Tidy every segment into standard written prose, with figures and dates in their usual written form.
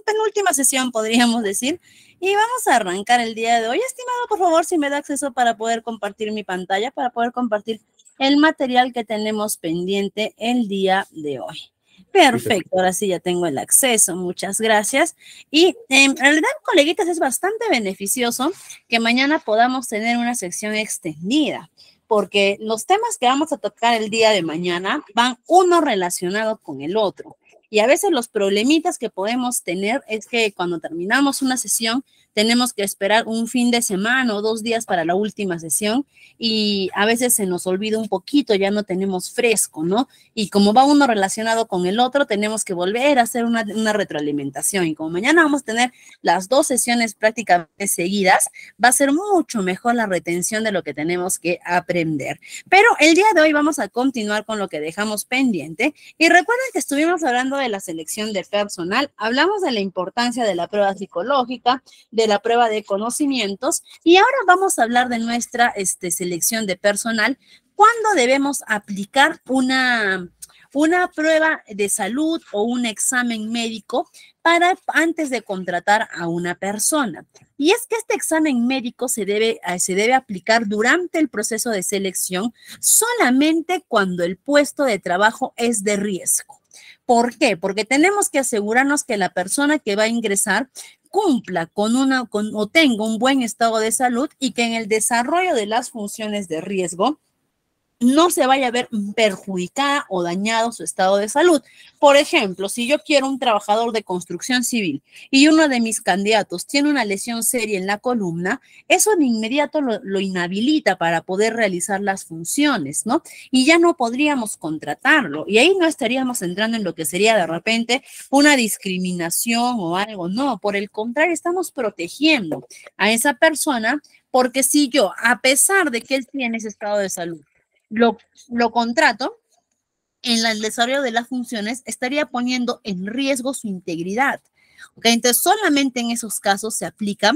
penúltima sesión, podríamos decir. Y vamos a arrancar el día de hoy. Estimado, por favor, si me da acceso para poder compartir mi pantalla, para poder compartir el material que tenemos pendiente el día de hoy. Perfecto, ahora sí ya tengo el acceso, muchas gracias. Y en realidad, coleguitas, es bastante beneficioso que mañana podamos tener una sección extendida, porque los temas que vamos a tocar el día de mañana van uno relacionado con el otro. Y a veces los problemitas que podemos tener es que cuando terminamos una sesión, tenemos que esperar un fin de semana o 2 días para la última sesión y a veces se nos olvida un poquito, ya no tenemos fresco, ¿no? Y como va uno relacionado con el otro, tenemos que volver a hacer una retroalimentación. Y como mañana vamos a tener las 2 sesiones prácticamente seguidas, va a ser mucho mejor la retención de lo que tenemos que aprender. Pero el día de hoy vamos a continuar con lo que dejamos pendiente. Y recuerden que estuvimos hablando de la selección de personal, hablamos de la importancia de la prueba psicológica, de la prueba de conocimientos, y ahora vamos a hablar de nuestra selección de personal, cuándo debemos aplicar una prueba de salud o un examen médico antes de contratar a una persona. Y es que este examen médico se debe aplicar durante el proceso de selección solamente cuando el puesto de trabajo es de riesgo. ¿Por qué? Porque tenemos que asegurarnos que la persona que va a ingresar cumpla o tenga un buen estado de salud y que en el desarrollo de las funciones de riesgo no se vaya a ver perjudicada o dañado su estado de salud. Por ejemplo, si yo quiero un trabajador de construcción civil y uno de mis candidatos tiene una lesión seria en la columna, eso de inmediato lo inhabilita para poder realizar las funciones, ¿no? Y ya no podríamos contratarlo. Y ahí no estaríamos entrando en lo que sería de repente una discriminación o algo. No, por el contrario, estamos protegiendo a esa persona, porque si yo, a pesar de que él tiene ese estado de salud, lo contrato, en el desarrollo de las funciones estaría poniendo en riesgo su integridad. ¿Okay? Entonces, solamente en esos casos se aplica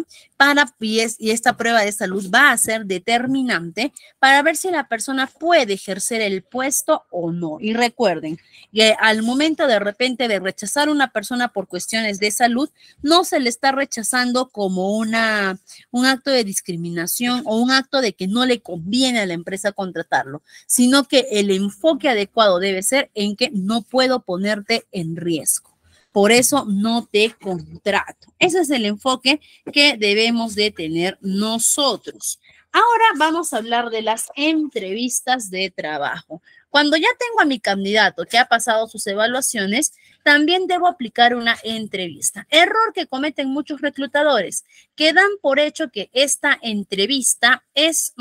y esta prueba de salud va a ser determinante para ver si la persona puede ejercer el puesto o no. Y recuerden que al momento de repente de rechazar a una persona por cuestiones de salud, no se le está rechazando como un acto de discriminación o un acto de que no le conviene a la empresa contratarlo, sino que el enfoque adecuado debe ser en que no puedo ponerte en riesgo. Por eso no te contrato. Ese es el enfoque que debemos de tener nosotros. Ahora vamos a hablar de las entrevistas de trabajo. Cuando ya tengo a mi candidato que ha pasado sus evaluaciones, también debo aplicar una entrevista. Error que cometen muchos reclutadores, que dan por hecho que esta entrevista es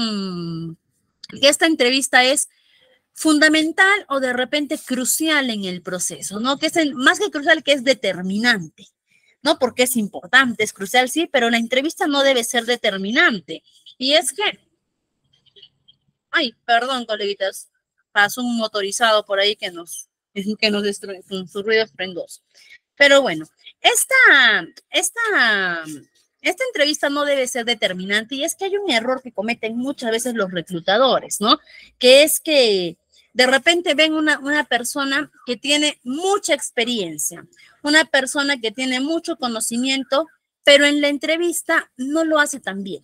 fundamental o de repente crucial en el proceso, ¿no? Que es más que crucial, que es determinante, ¿no? Porque es importante, es crucial, sí, pero la entrevista no debe ser determinante. Y es que, ay, perdón, coleguitas, pasó un motorizado por ahí que nos destruye con sus ruidos frendosos. Pero bueno, esta entrevista no debe ser determinante, y es que hay un error que cometen muchas veces los reclutadores, ¿no? Que es que de repente ven una persona que tiene mucha experiencia, una persona que tiene mucho conocimiento, pero en la entrevista no lo hace tan bien.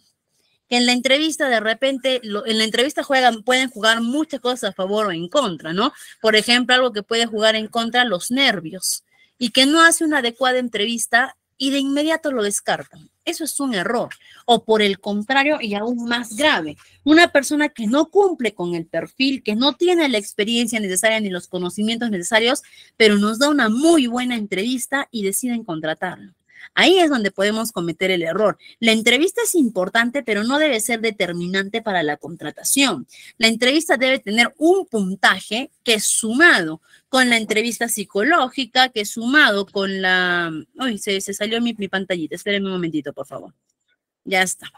Que en la entrevista de repente, en la entrevista pueden jugar muchas cosas a favor o en contra, ¿no? Por ejemplo, algo que puede jugar en contra, los nervios, y que no hace una adecuada entrevista y de inmediato lo descartan. Eso es un error. O por el contrario, y aún más grave, una persona que no cumple con el perfil, que no tiene la experiencia necesaria ni los conocimientos necesarios, pero nos da una muy buena entrevista y deciden contratarlo. Ahí es donde podemos cometer el error. La entrevista es importante, pero no debe ser determinante para la contratación. La entrevista debe tener un puntaje que, sumado con la entrevista psicológica, que sumado con la... Uy, se salió mi pantallita. Espérenme un momentito, por favor. Ya está.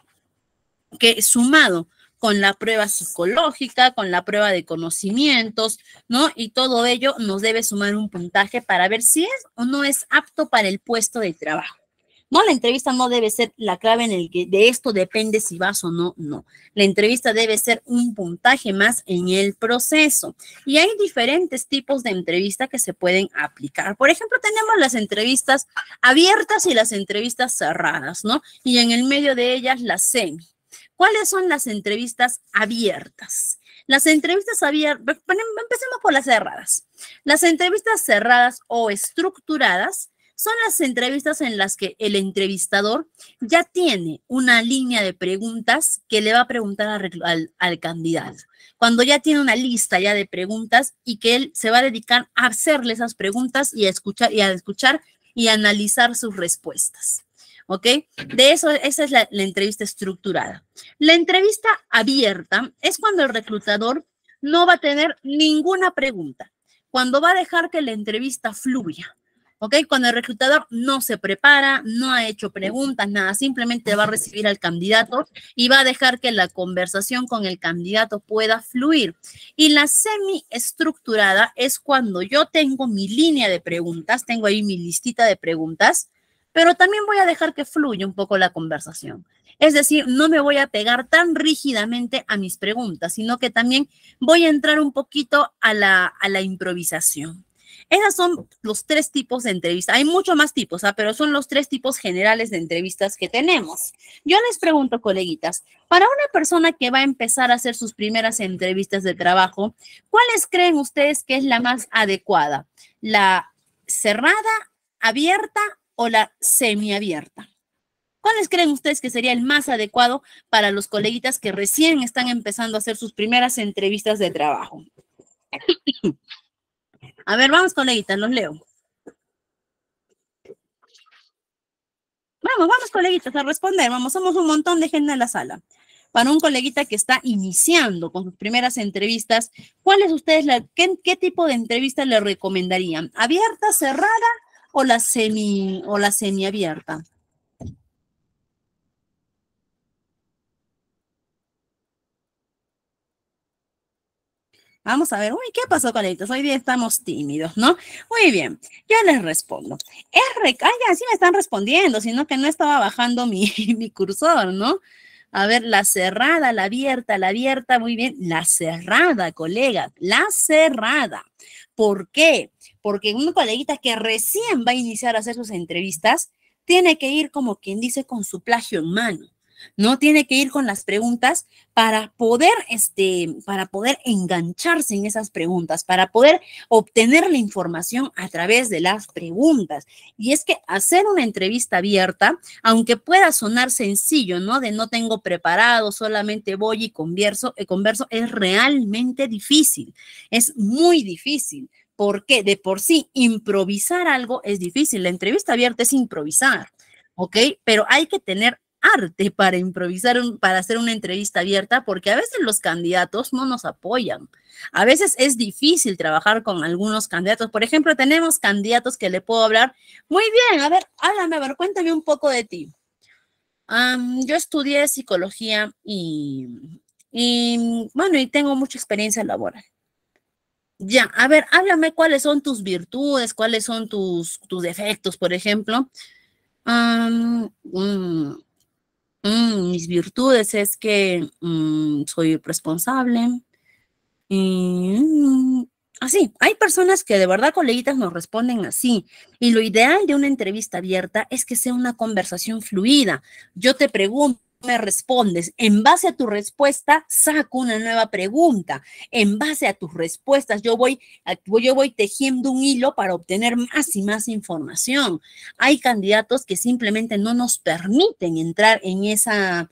Que sumado con la prueba psicológica, con la prueba de conocimientos, ¿no? Y todo ello nos debe sumar un puntaje para ver si es o no es apto para el puesto de trabajo. No, la entrevista no debe ser la clave en el que de esto depende si vas o no, no. La entrevista debe ser un puntaje más en el proceso. Y hay diferentes tipos de entrevista que se pueden aplicar. Por ejemplo, tenemos las entrevistas abiertas y las entrevistas cerradas, ¿no? Y en el medio de ellas las semi. ¿Cuáles son las entrevistas abiertas? Las entrevistas abiertas, empecemos por las cerradas. Las entrevistas cerradas o estructuradas son las entrevistas en las que el entrevistador ya tiene una línea de preguntas que le va a preguntar al candidato. Cuando ya tiene una lista ya de preguntas y que él se va a dedicar a hacerle esas preguntas y a escuchar y analizar sus respuestas. ¿Ok? De eso, esa es la entrevista estructurada. La entrevista abierta es cuando el reclutador no va a tener ninguna pregunta, cuando va a dejar que la entrevista fluya. ¿Ok? Cuando el reclutador no se prepara, no ha hecho preguntas, nada, simplemente va a recibir al candidato y va a dejar que la conversación con el candidato pueda fluir. Y la semiestructurada es cuando yo tengo mi línea de preguntas, tengo ahí mi listita de preguntas, pero también voy a dejar que fluya un poco la conversación. Es decir, no me voy a pegar tan rígidamente a mis preguntas, sino que también voy a entrar un poquito a la improvisación. Esos son los 3 tipos de entrevistas. Hay muchos más tipos, pero son los 3 tipos generales de entrevistas que tenemos. Yo les pregunto, coleguitas, para una persona que va a empezar a hacer sus primeras entrevistas de trabajo, ¿cuáles creen ustedes que es la más adecuada? ¿La cerrada, abierta o la semiabierta? ¿Cuáles creen ustedes que sería el más adecuado para los coleguitas que recién están empezando a hacer sus primeras entrevistas de trabajo? A ver, vamos, coleguitas, los leo. Vamos, coleguitas, a responder. Vamos, somos un montón de gente en la sala. Para un coleguita que está iniciando con sus primeras entrevistas, ¿cuáles ustedes, qué tipo de entrevista le recomendarían? ¿Abierta, cerrada o la semiabierta? Vamos a ver, uy, ¿qué pasó, coleguitas? Hoy día estamos tímidos, ¿no? Muy bien, yo les respondo. Ya, sí me están respondiendo, sino que no estaba bajando mi cursor, ¿no? A ver, la abierta, muy bien. La cerrada, colega, la cerrada. ¿Por qué? Porque un coleguita que recién va a iniciar a hacer sus entrevistas tiene que ir, como quien dice, con su plagio en mano. No tiene que ir con las preguntas para poder engancharse en esas preguntas, para poder obtener la información a través de las preguntas. Y es que hacer una entrevista abierta, aunque pueda sonar sencillo, ¿no? De no tengo preparado, solamente voy y converso, es realmente difícil. Es muy difícil. Porque de por sí improvisar algo es difícil. La entrevista abierta es improvisar, ¿ok? Pero hay que tener arte para improvisar, para hacer una entrevista abierta, porque a veces los candidatos no nos apoyan. A veces es difícil trabajar con algunos candidatos. Por ejemplo, tenemos candidatos que le puedo hablar. Muy bien, a ver, háblame, a ver, cuéntame un poco de ti. Yo estudié psicología bueno, y tengo mucha experiencia laboral. Ya, a ver, háblame cuáles son tus virtudes, cuáles son tus defectos, por ejemplo. Um, mm, Mis virtudes es que soy responsable. Y, así, hay personas que de verdad, coleguitas, nos responden así. Y lo ideal de una entrevista abierta es que sea una conversación fluida. Yo te pregunto, me respondes. En base a tu respuesta, saco una nueva pregunta. En base a tus respuestas, yo voy tejiendo un hilo para obtener más y más información. Hay candidatos que simplemente no nos permiten entrar en esa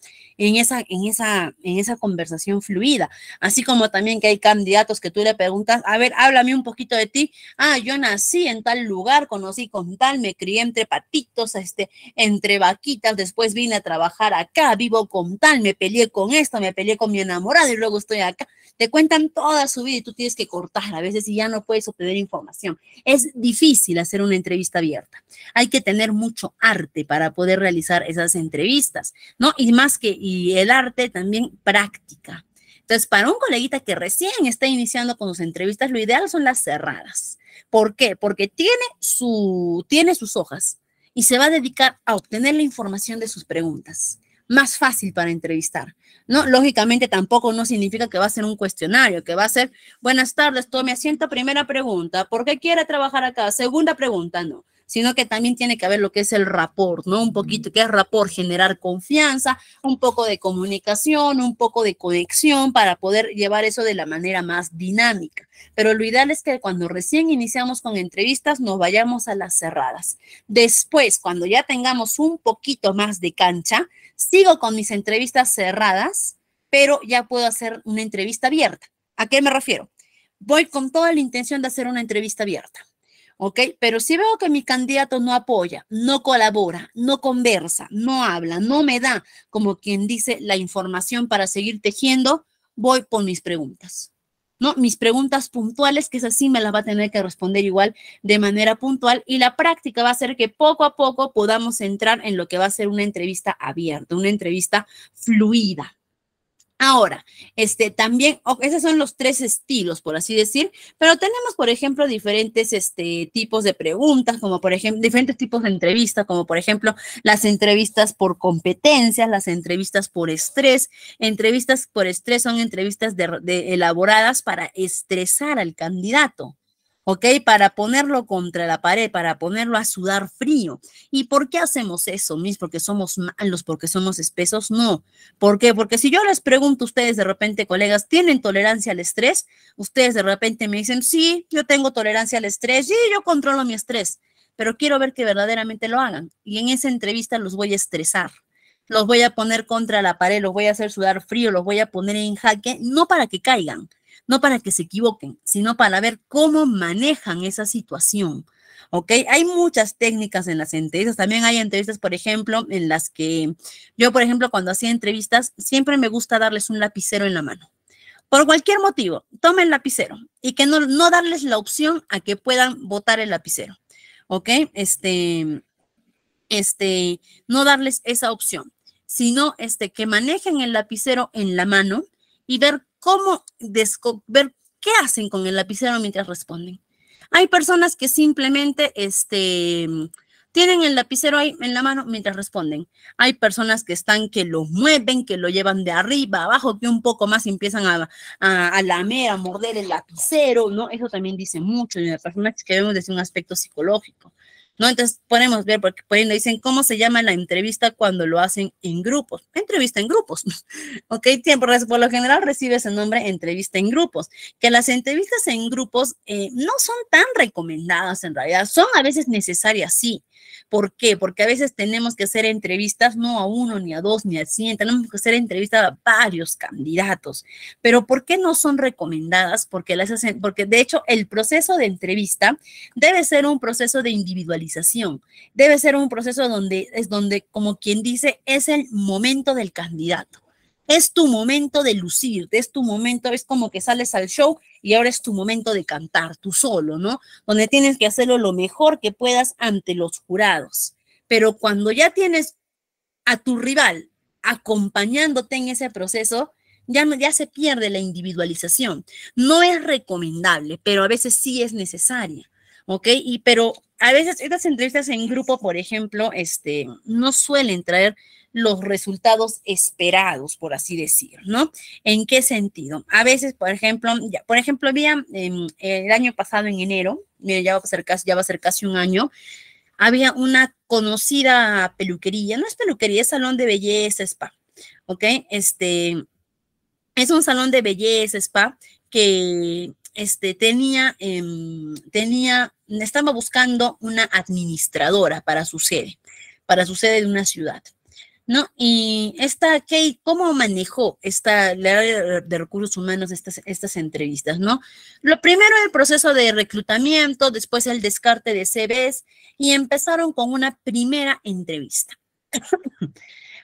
conversación fluida. Así como también que hay candidatos que tú le preguntas, a ver, háblame un poquito de ti. Yo nací en tal lugar, conocí con tal, me crié entre patitos, entre vaquitas, después vine a trabajar acá, vivo con tal, me peleé con esto, me peleé con mi enamorado y luego estoy acá. Te cuentan toda su vida y tú tienes que cortar a veces y ya no puedes obtener información. Es difícil hacer una entrevista abierta. Hay que tener mucho arte para poder realizar esas entrevistas, ¿no? Y el arte también práctica. Entonces, para un coleguita que recién está iniciando con sus entrevistas, lo ideal son las cerradas. ¿Por qué? Porque tiene sus hojas y se va a dedicar a obtener la información de sus preguntas. Más fácil para entrevistar, ¿no? Lógicamente tampoco no significa que va a ser un cuestionario, que va a ser, buenas tardes, tome asiento, primera pregunta, ¿por qué quiere trabajar acá? Segunda pregunta, no, sino que también tiene que haber lo que es el rapport, ¿no? Un poquito, ¿qué es rapport? Generar confianza, un poco de comunicación, un poco de conexión para poder llevar eso de la manera más dinámica. Pero lo ideal es que cuando recién iniciamos con entrevistas nos vayamos a las cerradas. Después, cuando ya tengamos un poquito más de cancha, sigo con mis entrevistas cerradas, pero ya puedo hacer una entrevista abierta. ¿A qué me refiero? Voy con toda la intención de hacer una entrevista abierta, ¿ok? Pero si veo que mi candidato no apoya, no colabora, no conversa, no habla, no me da, como quien dice, la información para seguir tejiendo, voy por mis preguntas, ¿no? Mis preguntas puntuales, que es así, me las va a tener que responder igual de manera puntual, y la práctica va a hacer que poco a poco podamos entrar en lo que va a ser una entrevista abierta, una entrevista fluida. Ahora, también, esos son los tres estilos, por así decir, pero tenemos, por ejemplo, diferentes tipos de preguntas, como por ejemplo, diferentes tipos de entrevistas, como por ejemplo, las entrevistas por competencias, las entrevistas por estrés. Entrevistas por estrés son entrevistas elaboradas para estresar al candidato. ¿Ok? Para ponerlo contra la pared, para ponerlo a sudar frío. ¿Y por qué hacemos eso, Miss? ¿Porque somos malos, porque somos espesos? No. ¿Por qué? Porque si yo les pregunto a ustedes de repente, colegas, ¿tienen tolerancia al estrés? Ustedes de repente me dicen, sí, yo tengo tolerancia al estrés, sí, yo controlo mi estrés, pero quiero ver que verdaderamente lo hagan. Y en esa entrevista los voy a estresar. Los voy a poner contra la pared, los voy a hacer sudar frío, los voy a poner en jaque, no para que caigan, no para que se equivoquen, sino para ver cómo manejan esa situación. ¿Ok? Hay muchas técnicas en las entrevistas. También hay entrevistas, por ejemplo, en las que yo, por ejemplo, cuando hacía entrevistas, siempre me gusta darles un lapicero en la mano. Por cualquier motivo, tomen el lapicero y que no darles la opción a que puedan botar el lapicero. ¿Ok? No darles esa opción, sino que manejen el lapicero en la mano y ver ver qué hacen con el lapicero mientras responden. Hay personas que simplemente tienen el lapicero ahí en la mano mientras responden. Hay personas que que lo mueven, que lo llevan de arriba a abajo, que un poco más empiezan a lamer, a morder el lapicero, ¿no? Eso también dice mucho de las personas que vemos desde un aspecto psicológico, ¿no? Entonces podemos ver, porque por ahí le dicen, ¿cómo se llama la entrevista cuando lo hacen en grupos? Entrevista en grupos, ¿ok? Por lo general recibe ese nombre, entrevista en grupos, que las entrevistas en grupos no son tan recomendadas en realidad, son a veces necesarias, sí. ¿Por qué? Porque a veces tenemos que hacer entrevistas no a uno, ni a dos, ni a 100, tenemos que hacer entrevistas a varios candidatos. Pero ¿por qué no son recomendadas? Porque de hecho el proceso de entrevista debe ser un proceso de individualización, debe ser un proceso donde, como quien dice, es el momento del candidato. Es tu momento de lucirte, es tu momento, es como que sales al show y ahora es tu momento de cantar tú solo, ¿no? Donde tienes que hacerlo lo mejor que puedas ante los jurados. Pero cuando ya tienes a tu rival acompañándote en ese proceso, ya se pierde la individualización. No es recomendable, pero a veces sí es necesaria, ¿ok? Pero a veces estas entrevistas en grupo, por ejemplo, no suelen traer los resultados esperados, por así decir, ¿no? ¿En qué sentido? A veces, por ejemplo, había el año pasado en enero, ya va a ser casi un año, había una conocida peluquería, no es peluquería, es salón de belleza, spa, ¿ok? Es un salón de belleza, spa, que estaba buscando una administradora para su sede de una ciudad, ¿no? Y Kate, ¿cómo manejó la área de recursos humanos estas entrevistas, ¿no? Lo primero, el proceso de reclutamiento, después el descarte de CVs, y empezaron con una primera entrevista.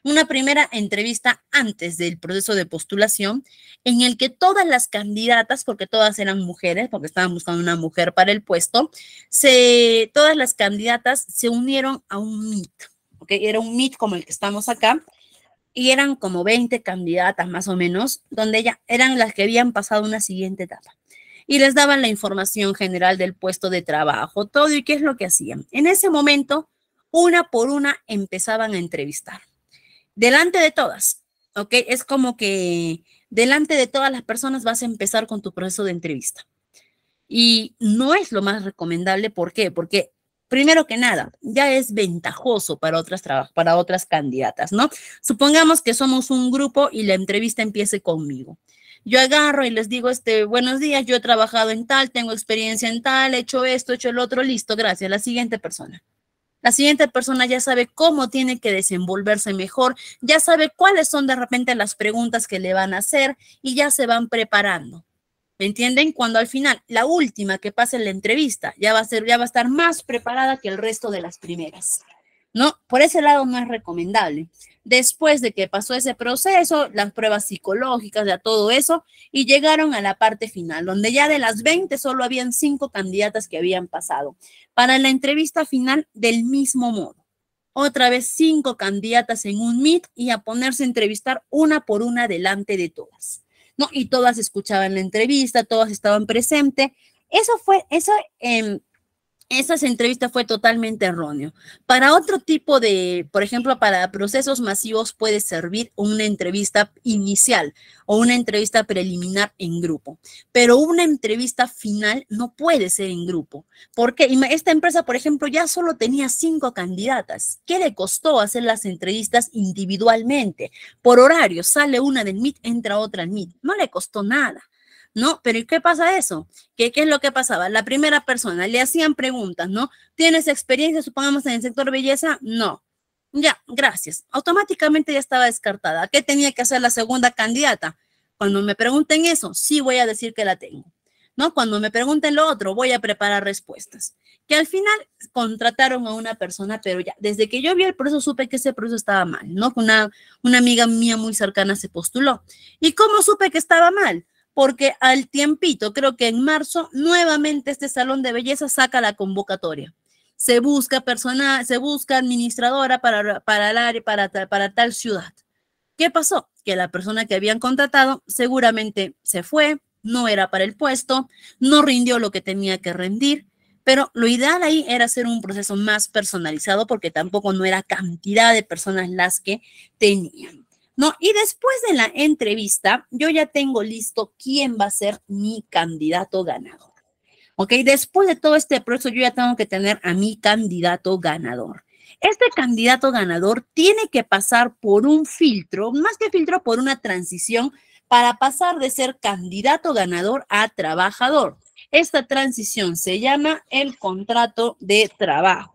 Una primera entrevista antes del proceso de postulación, en el que todas las candidatas, porque todas eran mujeres, porque estaban buscando una mujer para el puesto, todas las candidatas se unieron a un meet, ¿ok? Era un meet como el que estamos acá, y eran como 20 candidatas más o menos, donde eran las que habían pasado una siguiente etapa. Y les daban la información general del puesto de trabajo, todo, y qué es lo que hacían. En ese momento, una por una empezaban a entrevistar. Delante de todas, ¿ok? Es como que delante de todas las personas vas a empezar con tu proceso de entrevista. Y no es lo más recomendable. ¿Por qué? Porque primero que nada, ya es ventajoso para otras candidatas, ¿no? Supongamos que somos un grupo y la entrevista empiece conmigo. Yo agarro y les digo, buenos días, yo he trabajado en tal, tengo experiencia en tal, he hecho esto, he hecho el otro, listo, gracias. La siguiente persona. La siguiente persona ya sabe cómo tiene que desenvolverse mejor, ya sabe cuáles son de repente las preguntas que le van a hacer y ya se van preparando. ¿Me entienden? Cuando al final, la última que pase en la entrevista ya va a estar más preparada que el resto de las primeras, ¿no? Por ese lado no es recomendable. Después de que pasó ese proceso, las pruebas psicológicas, ya todo eso, y llegaron a la parte final, donde ya de las 20 solo habían 5 candidatas que habían pasado. Para la entrevista final, del mismo modo. Otra vez 5 candidatas en un meet y a ponerse a entrevistar una por una delante de todas, ¿no? Y todas escuchaban la entrevista, todas estaban presentes. Esa entrevista fue totalmente erróneo. Para otro tipo de, por ejemplo, para procesos masivos puede servir una entrevista inicial o una entrevista preliminar en grupo, pero una entrevista final no puede ser en grupo, porque esta empresa, por ejemplo, ya solo tenía 5 candidatas. ¿Qué le costó hacer las entrevistas individualmente? Por horario, sale una del Meet, entra otra al Meet. No le costó nada. ¿No? Pero ¿y qué pasa eso? ¿Qué es lo que pasaba? La primera persona le hacían preguntas, ¿no? ¿Tienes experiencia, supongamos, en el sector belleza? No. Ya, gracias. Automáticamente ya estaba descartada. ¿Qué tenía que hacer la segunda candidata? Cuando me pregunten eso, sí voy a decir que la tengo, ¿no? Cuando me pregunten lo otro, voy a preparar respuestas. Que al final contrataron a una persona, pero ya, desde que yo vi el proceso, supe que ese proceso estaba mal, ¿no? Una amiga mía muy cercana se postuló. ¿Y cómo supe que estaba mal? Porque al tiempito, creo que en marzo, nuevamente este salón de belleza saca la convocatoria. Se busca personal, se busca administradora para tal ciudad. ¿Qué pasó? Que la persona que habían contratado seguramente se fue, no era para el puesto, no rindió lo que tenía que rendir, pero lo ideal ahí era hacer un proceso más personalizado porque tampoco no era cantidad de personas las que tenían. No, y después de la entrevista, yo ya tengo listo quién va a ser mi candidato ganador. ¿Ok? Después de todo este proceso, yo ya tengo que tener a mi candidato ganador. Este candidato ganador tiene que pasar por un filtro, más que filtro, por una transición para pasar de ser candidato ganador a trabajador. Esta transición se llama el contrato de trabajo.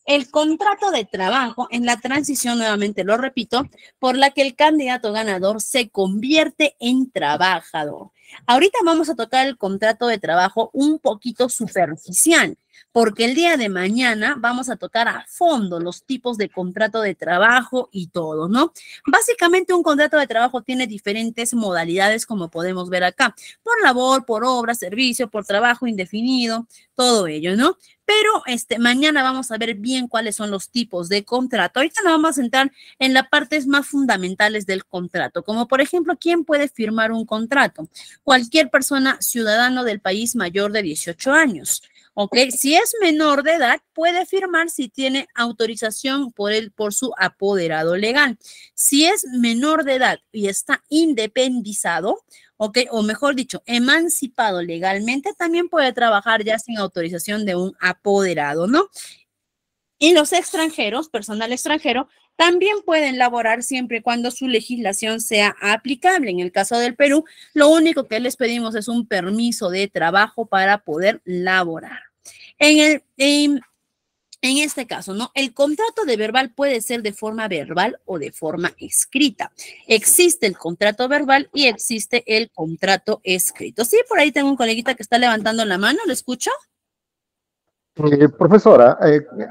El contrato de trabajo en la transición, nuevamente lo repito, por la que el candidato ganador se convierte en trabajador. Ahorita vamos a tocar el contrato de trabajo un poquito superficial, porque el día de mañana vamos a tocar a fondo los tipos de contrato de trabajo y todo, ¿no? Básicamente un contrato de trabajo tiene diferentes modalidades, como podemos ver acá, por labor, por obra, servicio, por trabajo indefinido, todo ello, ¿no? Pero mañana vamos a ver bien cuáles son los tipos de contrato. Ahorita nos vamos a centrar en las partes más fundamentales del contrato, como por ejemplo, ¿quién puede firmar un contrato? Cualquier persona ciudadano del país mayor de 18 años. ¿Ok? Si es menor de edad, puede firmar si tiene autorización por su apoderado legal. Si es menor de edad y está independizado, ¿ok? O mejor dicho, emancipado legalmente, también puede trabajar ya sin autorización de un apoderado, ¿no? Y los extranjeros, personal extranjero, también pueden laborar siempre y cuando su legislación sea aplicable. En el caso del Perú, lo único que les pedimos es un permiso de trabajo para poder laborar. En este caso, ¿no? El contrato de verbal puede ser de forma verbal o de forma escrita. Existe el contrato verbal y existe el contrato escrito. Sí, por ahí tengo un coleguita que está levantando la mano, ¿lo escucho? Profesora,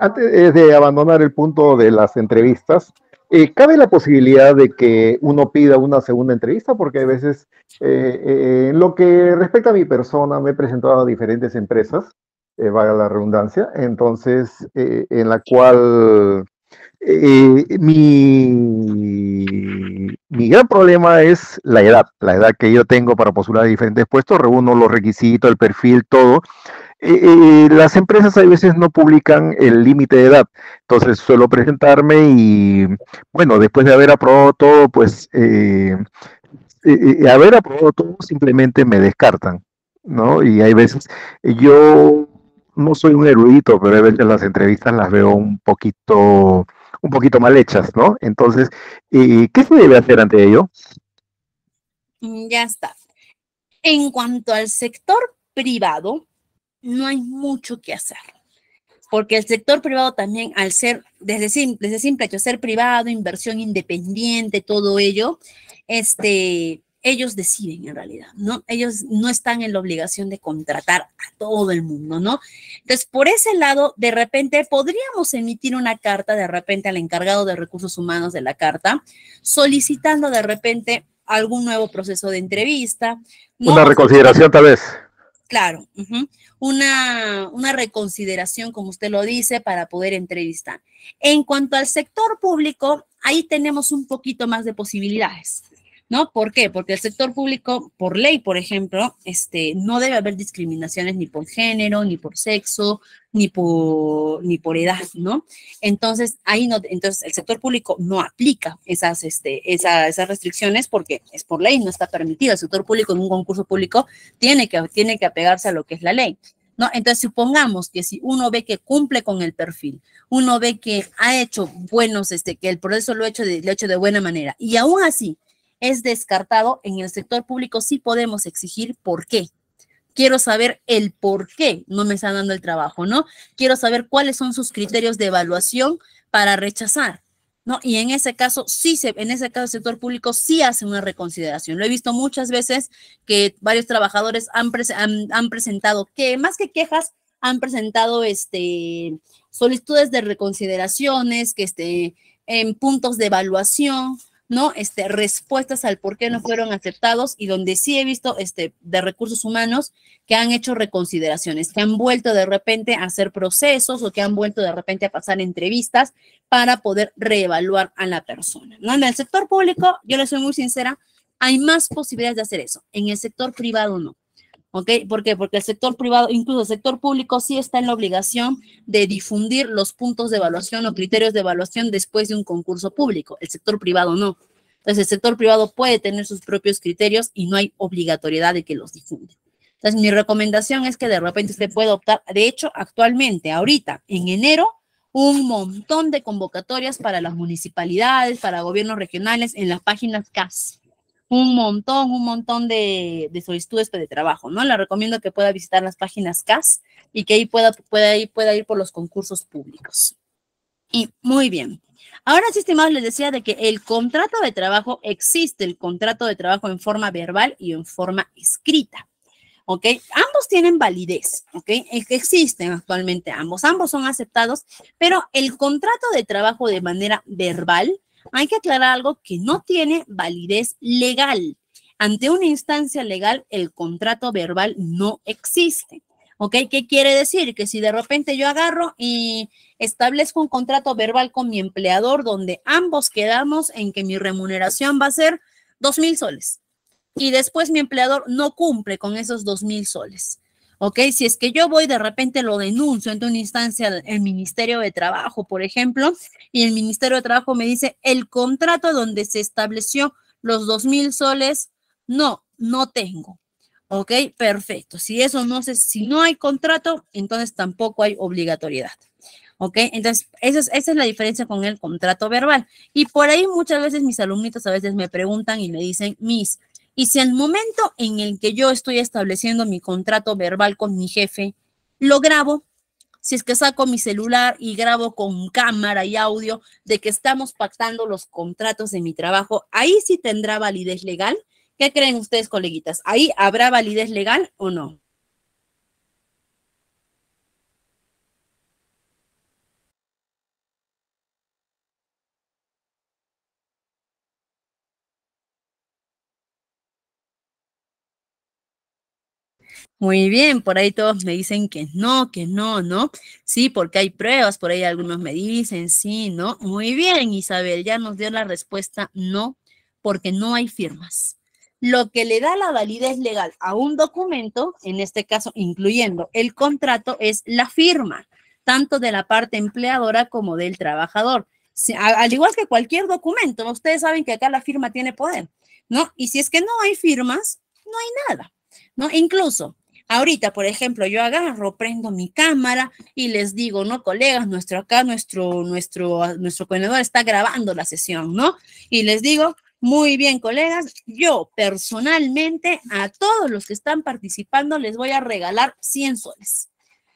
antes de abandonar el punto de las entrevistas, ¿cabe la posibilidad de que uno pida una segunda entrevista? Porque a veces, en lo que respecta a mi persona, me he presentado a diferentes empresas, valga la redundancia, entonces, en la cual mi gran problema es la edad que yo tengo para postular a diferentes puestos, reúno los requisitos, el perfil, todo. las empresas a veces no publican el límite de edad, entonces suelo presentarme y bueno, después de haber aprobado todo, pues haber aprobado todo simplemente me descartan, ¿no? Y hay veces, yo no soy un erudito, pero hay veces las entrevistas las veo un poquito mal hechas, ¿no? Entonces, ¿qué se debe hacer ante ello? Ya está. En cuanto al sector privado, no hay mucho que hacer, porque el sector privado también, al ser, desde simple hecho, ser privado, inversión independiente, todo ello, ellos deciden en realidad, ¿no? Ellos no están en la obligación de contratar a todo el mundo, ¿no? Entonces, por ese lado, de repente podríamos emitir una carta de repente al encargado de recursos humanos de la carta, solicitando de repente algún nuevo proceso de entrevista, ¿no? Una O solicitando, reconsideración tal vez. claro, una reconsideración, como usted lo dice, para poder entrevistar. En cuanto al sector público, ahí tenemos un poquito más de posibilidades, ¿no? ¿Por qué? Porque el sector público, por ley, por ejemplo, no debe haber discriminaciones ni por género, ni por sexo, ni por edad, ¿no? Entonces, ahí no, entonces el sector público no aplica esas restricciones porque es por ley, no está permitido. El sector público en un concurso público tiene que apegarse a lo que es la ley, ¿no? Entonces, supongamos que si uno ve que cumple con el perfil, uno ve que ha hecho buenos, que el proceso lo ha hecho de buena manera, y aún así es descartado, en el sector público sí podemos exigir por qué. Quiero saber el por qué no me están dando el trabajo, ¿no? Quiero saber cuáles son sus criterios de evaluación para rechazar, ¿no? Y en ese caso, en ese caso el sector público sí hace una reconsideración. Lo he visto muchas veces que varios trabajadores han presentado, que más que quejas, han presentado solicitudes de reconsideraciones, en puntos de evaluación, ¿no? Respuestas al por qué no fueron aceptados, y donde sí he visto de recursos humanos que han hecho reconsideraciones, que han vuelto de repente a hacer procesos o que han vuelto de repente a pasar entrevistas para poder reevaluar a la persona, ¿no? En el sector público, yo les soy muy sincera, hay más posibilidades de hacer eso. En el sector privado no. ¿Ok? ¿Por qué? Porque el sector privado, incluso el sector público, sí está en la obligación de difundir los puntos de evaluación o criterios de evaluación después de un concurso público. El sector privado no. Entonces, el sector privado puede tener sus propios criterios y no hay obligatoriedad de que los difunda. Entonces, mi recomendación es que de repente usted pueda optar. De hecho, actualmente, ahorita, en enero, un montón de convocatorias para las municipalidades, para gobiernos regionales en las páginas CAS. Un montón de solicitudes de trabajo, ¿no? Le recomiendo que pueda visitar las páginas CAS y que ahí pueda ir por los concursos públicos. Y muy bien. Ahora sí, estimados, les decía de que el contrato de trabajo existe, el contrato de trabajo en forma verbal y en forma escrita. ¿Ok? Ambos tienen validez, ¿ok? Existen actualmente ambos son aceptados, pero el contrato de trabajo de manera verbal, hay que aclarar algo que no tiene validez legal. Ante una instancia legal, el contrato verbal no existe, ¿ok? ¿Qué quiere decir? Que si de repente yo agarro y establezco un contrato verbal con mi empleador donde ambos quedamos en que mi remuneración va a ser 2,000 soles, y después mi empleador no cumple con esos 2,000 soles. ¿Ok? Si es que yo voy de repente lo denuncio ante una instancia, el Ministerio de Trabajo, por ejemplo, y el Ministerio de Trabajo me dice, el contrato donde se estableció los 2,000 soles, no tengo. ¿Ok? Perfecto. Si no hay contrato, entonces tampoco hay obligatoriedad. ¿Ok? Entonces, esa es la diferencia con el contrato verbal. Y por ahí muchas veces mis alumnitos a veces me preguntan y me dicen, Miss, y si al momento en el que yo estoy estableciendo mi contrato verbal con mi jefe, lo grabo, si es que saco mi celular y grabo con cámara y audio de que estamos pactando los contratos de mi trabajo, ¿ahí sí tendrá validez legal? ¿Qué creen ustedes, coleguitas? ¿Ahí habrá validez legal o no? Muy bien, por ahí todos me dicen que no, ¿no? Sí, porque hay pruebas, por ahí algunos me dicen sí, ¿no? Muy bien, Isabel, ya nos dio la respuesta no, porque no hay firmas. Lo que le da la validez legal a un documento, en este caso incluyendo el contrato, es la firma, tanto de la parte empleadora como del trabajador. Al igual que cualquier documento, ustedes saben que acá la firma tiene poder, ¿no? Y si es que no hay firmas, no hay nada, ¿no? Incluso ahorita, por ejemplo, yo agarro, prendo mi cámara y les digo, ¿no? Colegas, nuestro coordinador está grabando la sesión, ¿no? Y les digo, muy bien, colegas, yo personalmente a todos los que están participando les voy a regalar 100 soles.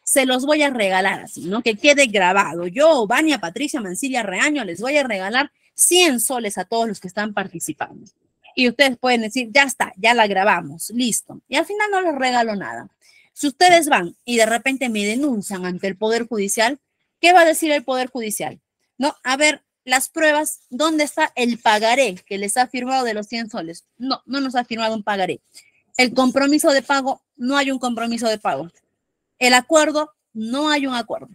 Se los voy a regalar así, ¿no? Que quede grabado. Yo, Vania Patricia Mancilla Reaño, les voy a regalar 100 soles a todos los que están participando. Y ustedes pueden decir, ya está, ya la grabamos, listo. Y al final no les regalo nada. Si ustedes van y de repente me denuncian ante el Poder Judicial, ¿qué va a decir el Poder Judicial? No, a ver, las pruebas, ¿dónde está el pagaré que les ha firmado de los 100 soles? No, no nos ha firmado un pagaré. El compromiso de pago, no hay un compromiso de pago. El acuerdo, no hay un acuerdo.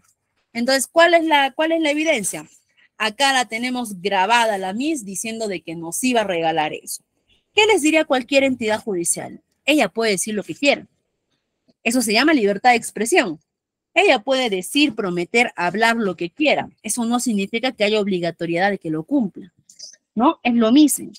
Entonces, ¿cuál es la evidencia? Acá la tenemos grabada la MIS diciendo de que nos iba a regalar eso. ¿Qué les diría cualquier entidad judicial? Ella puede decir lo que quiera. Eso se llama libertad de expresión. Ella puede decir, prometer, hablar lo que quiera. Eso no significa que haya obligatoriedad de que lo cumpla, ¿no? Es lo mismo.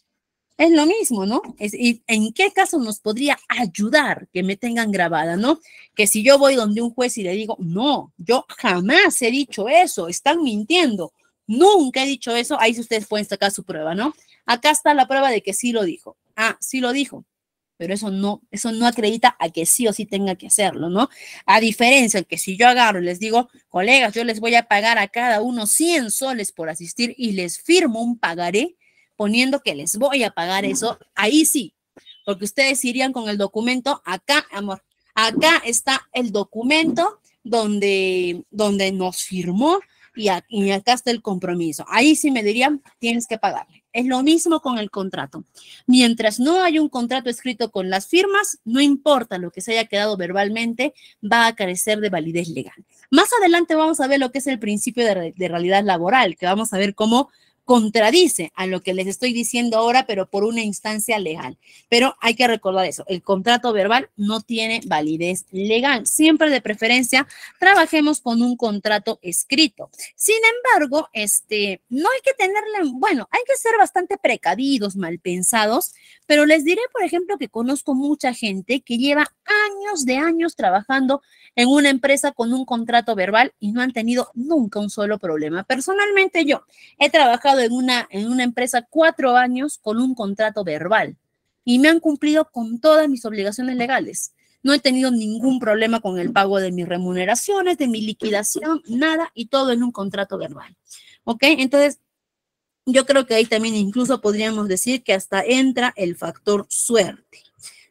Es lo mismo, ¿no? ¿Y en qué caso nos podría ayudar que me tengan grabada, ¿no? Que si yo voy donde un juez y le digo, no, yo jamás he dicho eso, están mintiendo, nunca he dicho eso, ahí ustedes pueden sacar su prueba, ¿no? Acá está la prueba de que sí lo dijo. Ah, sí lo dijo. Pero eso no acredita a que sí o sí tenga que hacerlo, ¿no? A diferencia de que si yo agarro y les digo, colegas, yo les voy a pagar a cada uno 100 soles por asistir y les firmo un pagaré poniendo que les voy a pagar eso, ahí sí, porque ustedes irían con el documento, acá, amor, acá está el documento donde nos firmó y acá está el compromiso. Ahí sí me dirían, tienes que pagarle. Es lo mismo con el contrato. Mientras no hay un contrato escrito con las firmas, no importa lo que se haya quedado verbalmente, va a carecer de validez legal. Más adelante vamos a ver lo que es el principio de realidad laboral, que vamos a ver cómo contradice a lo que les estoy diciendo ahora, pero por una instancia legal. Pero hay que recordar eso, el contrato verbal no tiene validez legal. Siempre de preferencia trabajemos con un contrato escrito. Sin embargo, no hay que tenerle, bueno, hay que ser bastante precavidos, mal pensados, pero les diré, por ejemplo, que conozco mucha gente que lleva años de años trabajando en una empresa con un contrato verbal y no han tenido nunca un solo problema. Personalmente yo he trabajado en una empresa 4 años con un contrato verbal y me han cumplido con todas mis obligaciones legales. No he tenido ningún problema con el pago de mis remuneraciones, de mi liquidación, nada, y todo en un contrato verbal. ¿Ok? Entonces, yo creo que ahí también incluso podríamos decir que hasta entra el factor suerte.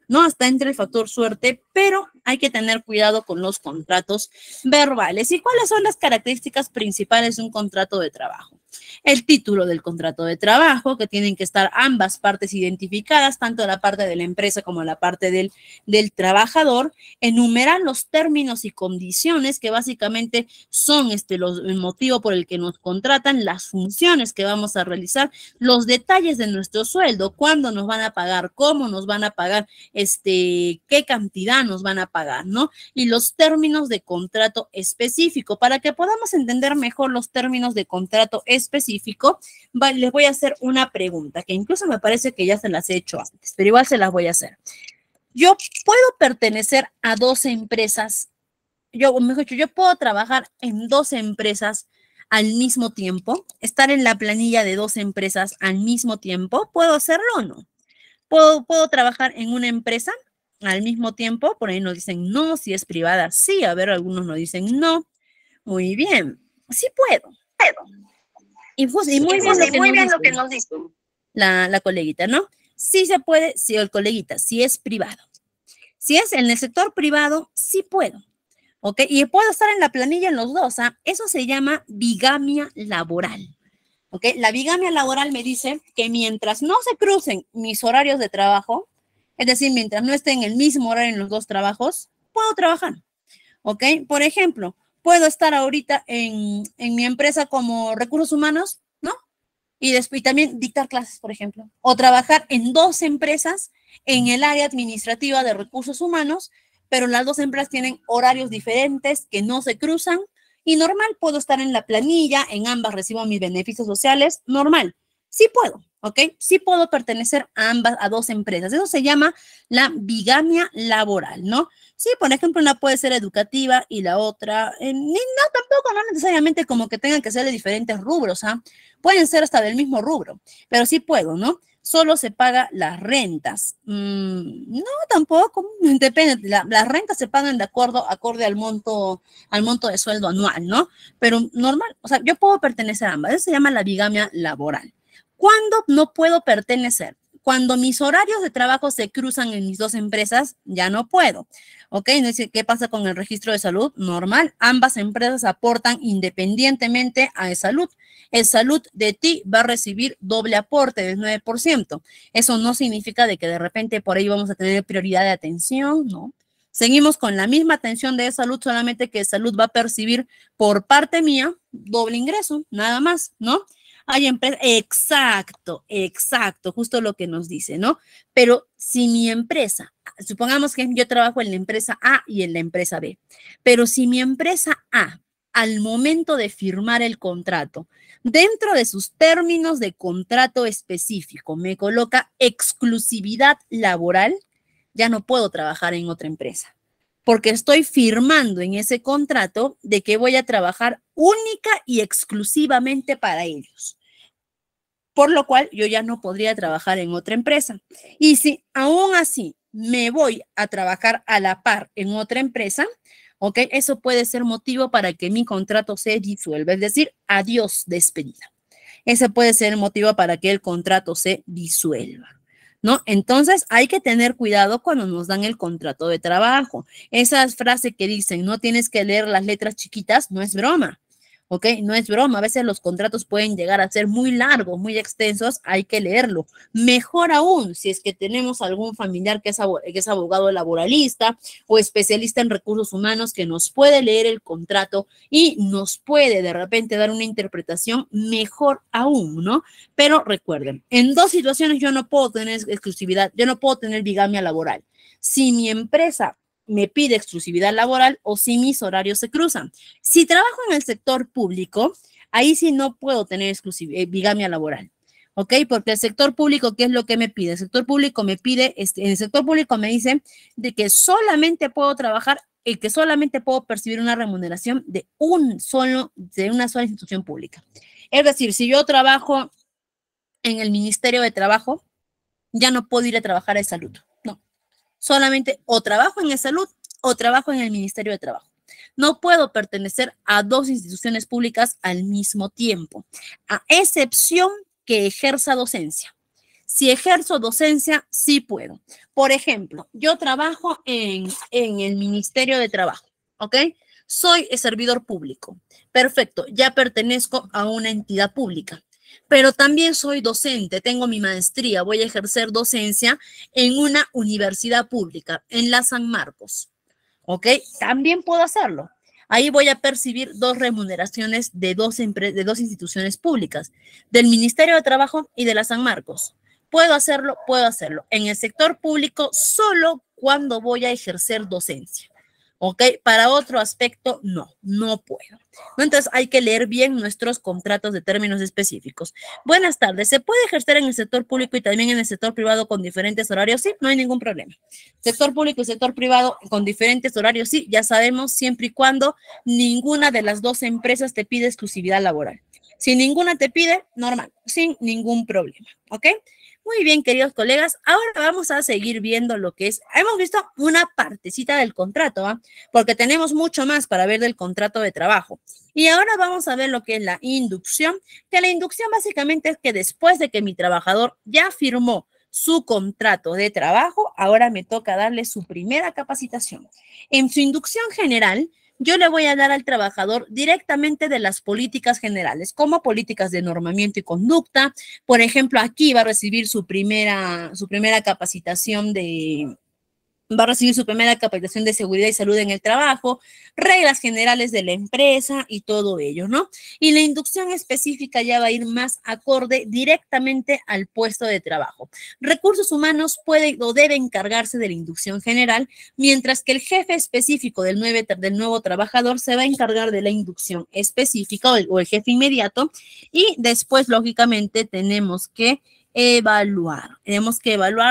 No, hasta entra el factor suerte, pero hay que tener cuidado con los contratos verbales. ¿Y cuáles son las características principales de un contrato de trabajo? El título del contrato de trabajo, que tienen que estar ambas partes identificadas, tanto la parte de la empresa como la parte del trabajador, enumerar los términos y condiciones que básicamente son el motivo por el que nos contratan, las funciones que vamos a realizar, los detalles de nuestro sueldo, cuándo nos van a pagar, cómo nos van a pagar, qué cantidad nos van a pagar, ¿no? Y los términos de contrato específico, para que podamos entender mejor los términos de contrato específico, les voy a hacer una pregunta, que incluso me parece que ya se las he hecho antes, pero igual se las voy a hacer. Yo puedo pertenecer a 2 empresas, mejor dicho, yo puedo trabajar en 2 empresas al mismo tiempo, estar en la planilla de 2 empresas al mismo tiempo, ¿puedo hacerlo o no? ¿Puedo trabajar en una empresa al mismo tiempo? Por ahí nos dicen no, si es privada, sí. A ver, algunos nos dicen no. Muy bien, sí puedo. Y muy bien lo que nos dicen la coleguita, ¿no? Sí se puede, sí, el coleguita, si es privado. Si es en el sector privado, sí puedo. ¿Ok? Y puedo estar en la planilla en los 2, ¿ah? Eso se llama bigamia laboral. ¿Ok? La bigamia laboral me dice que mientras no se crucen mis horarios de trabajo, es decir, mientras no esté en el mismo horario en los 2 trabajos, puedo trabajar. ¿Ok? Por ejemplo, puedo estar ahorita en mi empresa como recursos humanos, ¿no? Y también dictar clases, por ejemplo. O trabajar en 2 empresas en el área administrativa de recursos humanos, pero las dos empresas tienen horarios diferentes que no se cruzan y normal, puedo estar en la planilla, en ambas recibo mis beneficios sociales, normal. Sí puedo, ¿ok? Sí puedo pertenecer a ambas, a dos empresas. Eso se llama la bigamia laboral, ¿no? Sí, por ejemplo, una puede ser educativa y la otra, no, tampoco, no necesariamente como que tengan que ser de diferentes rubros, ¿ah? Pueden ser hasta del mismo rubro, pero sí puedo, ¿no? Solo se paga las rentas. No, tampoco, depende, las rentas se pagan de acorde al monto de sueldo anual, ¿no? Pero normal, o sea, yo puedo pertenecer a ambas, eso se llama la bigamia laboral. ¿Cuándo no puedo pertenecer? Cuando mis horarios de trabajo se cruzan en mis dos empresas, ya no puedo. ¿Ok? ¿Qué pasa con el registro de salud? Normal. Ambas empresas aportan independientemente a salud. El salud de ti va a recibir doble aporte del 9%. Eso no significa de que de repente por ahí vamos a tener prioridad de atención, ¿no? Seguimos con la misma atención de salud, solamente que salud va a percibir por parte mía doble ingreso, nada más, ¿no? Hay empresas, exacto, justo lo que nos dice, ¿no? Pero si mi empresa, supongamos que yo trabajo en la empresa A y en la empresa B, pero si mi empresa A, al momento de firmar el contrato, dentro de sus términos de contrato específico, me coloca exclusividad laboral, ya no puedo trabajar en otra empresa, porque estoy firmando en ese contrato de que voy a trabajar única y exclusivamente para ellos. Por lo cual yo ya no podría trabajar en otra empresa. Y si aún así me voy a trabajar a la par en otra empresa, ¿ok? Eso puede ser motivo para que mi contrato se disuelva, es decir, adiós, despedida. Ese puede ser el motivo para que el contrato se disuelva, ¿no? Entonces hay que tener cuidado cuando nos dan el contrato de trabajo. Esas frases que dicen, no tienes que leer las letras chiquitas, no es broma. ¿Ok? No es broma, a veces los contratos pueden llegar a ser muy largos, muy extensos, hay que leerlo. Mejor aún, si es que tenemos algún familiar que es abogado laboralista o especialista en recursos humanos que nos puede leer el contrato y nos puede de repente dar una interpretación, mejor aún, ¿no? Pero recuerden, en dos situaciones yo no puedo tener exclusividad, yo no puedo tener bigamia laboral. Si mi empresa me pide exclusividad laboral o si mis horarios se cruzan. Si trabajo en el sector público, ahí sí no puedo tener bigamia laboral, ¿ok? Porque el sector público, ¿qué es lo que me pide? El sector público me pide, en el sector público me dicen de que solamente puedo trabajar y que solamente puedo percibir una remuneración de una sola institución pública. Es decir, si yo trabajo en el Ministerio de Trabajo, ya no puedo ir a trabajar a salud. Solamente o trabajo en el salud o trabajo en el Ministerio de Trabajo. No puedo pertenecer a dos instituciones públicas al mismo tiempo, a excepción que ejerza docencia. Si ejerzo docencia, sí puedo. Por ejemplo, yo trabajo en el Ministerio de Trabajo, ¿ok? Soy servidor público. Perfecto, ya pertenezco a una entidad pública. Pero también soy docente, tengo mi maestría, voy a ejercer docencia en una universidad pública, en la San Marcos, ¿ok? También puedo hacerlo. Ahí voy a percibir dos remuneraciones de dos instituciones públicas, del Ministerio de Trabajo y de la San Marcos. ¿Puedo hacerlo? Puedo hacerlo. En el sector público, solo cuando voy a ejercer docencia. ¿Ok? Para otro aspecto, no puedo. Entonces, hay que leer bien nuestros contratos de términos específicos. Buenas tardes. ¿Se puede ejercer en el sector público y también en el sector privado con diferentes horarios? Sí, no hay ningún problema. Sector público y sector privado con diferentes horarios, sí, ya sabemos, siempre y cuando ninguna de las dos empresas te pide exclusividad laboral. Si ninguna te pide, normal, sin ningún problema. ¿Ok? Muy bien, queridos colegas, ahora vamos a seguir viendo lo que es, hemos visto una partecita del contrato, ¿eh? Porque tenemos mucho más para ver del contrato de trabajo. Y ahora vamos a ver lo que es la inducción, que la inducción básicamente es que después de que mi trabajador ya firmó su contrato de trabajo, ahora me toca darle su primera capacitación. En su inducción general, yo le voy a dar al trabajador directamente de las políticas generales, como políticas de normamiento y conducta. Por ejemplo, aquí va a recibir su primera capacitación de va a recibir su primera capacitación de seguridad y salud en el trabajo, reglas generales de la empresa y todo ello, ¿no? Y la inducción específica ya va a ir más acorde directamente al puesto de trabajo. Recursos humanos puede o debe encargarse de la inducción general, mientras que el jefe específico del nuevo trabajador se va a encargar de la inducción específica o el jefe inmediato, y después, lógicamente, tenemos que evaluar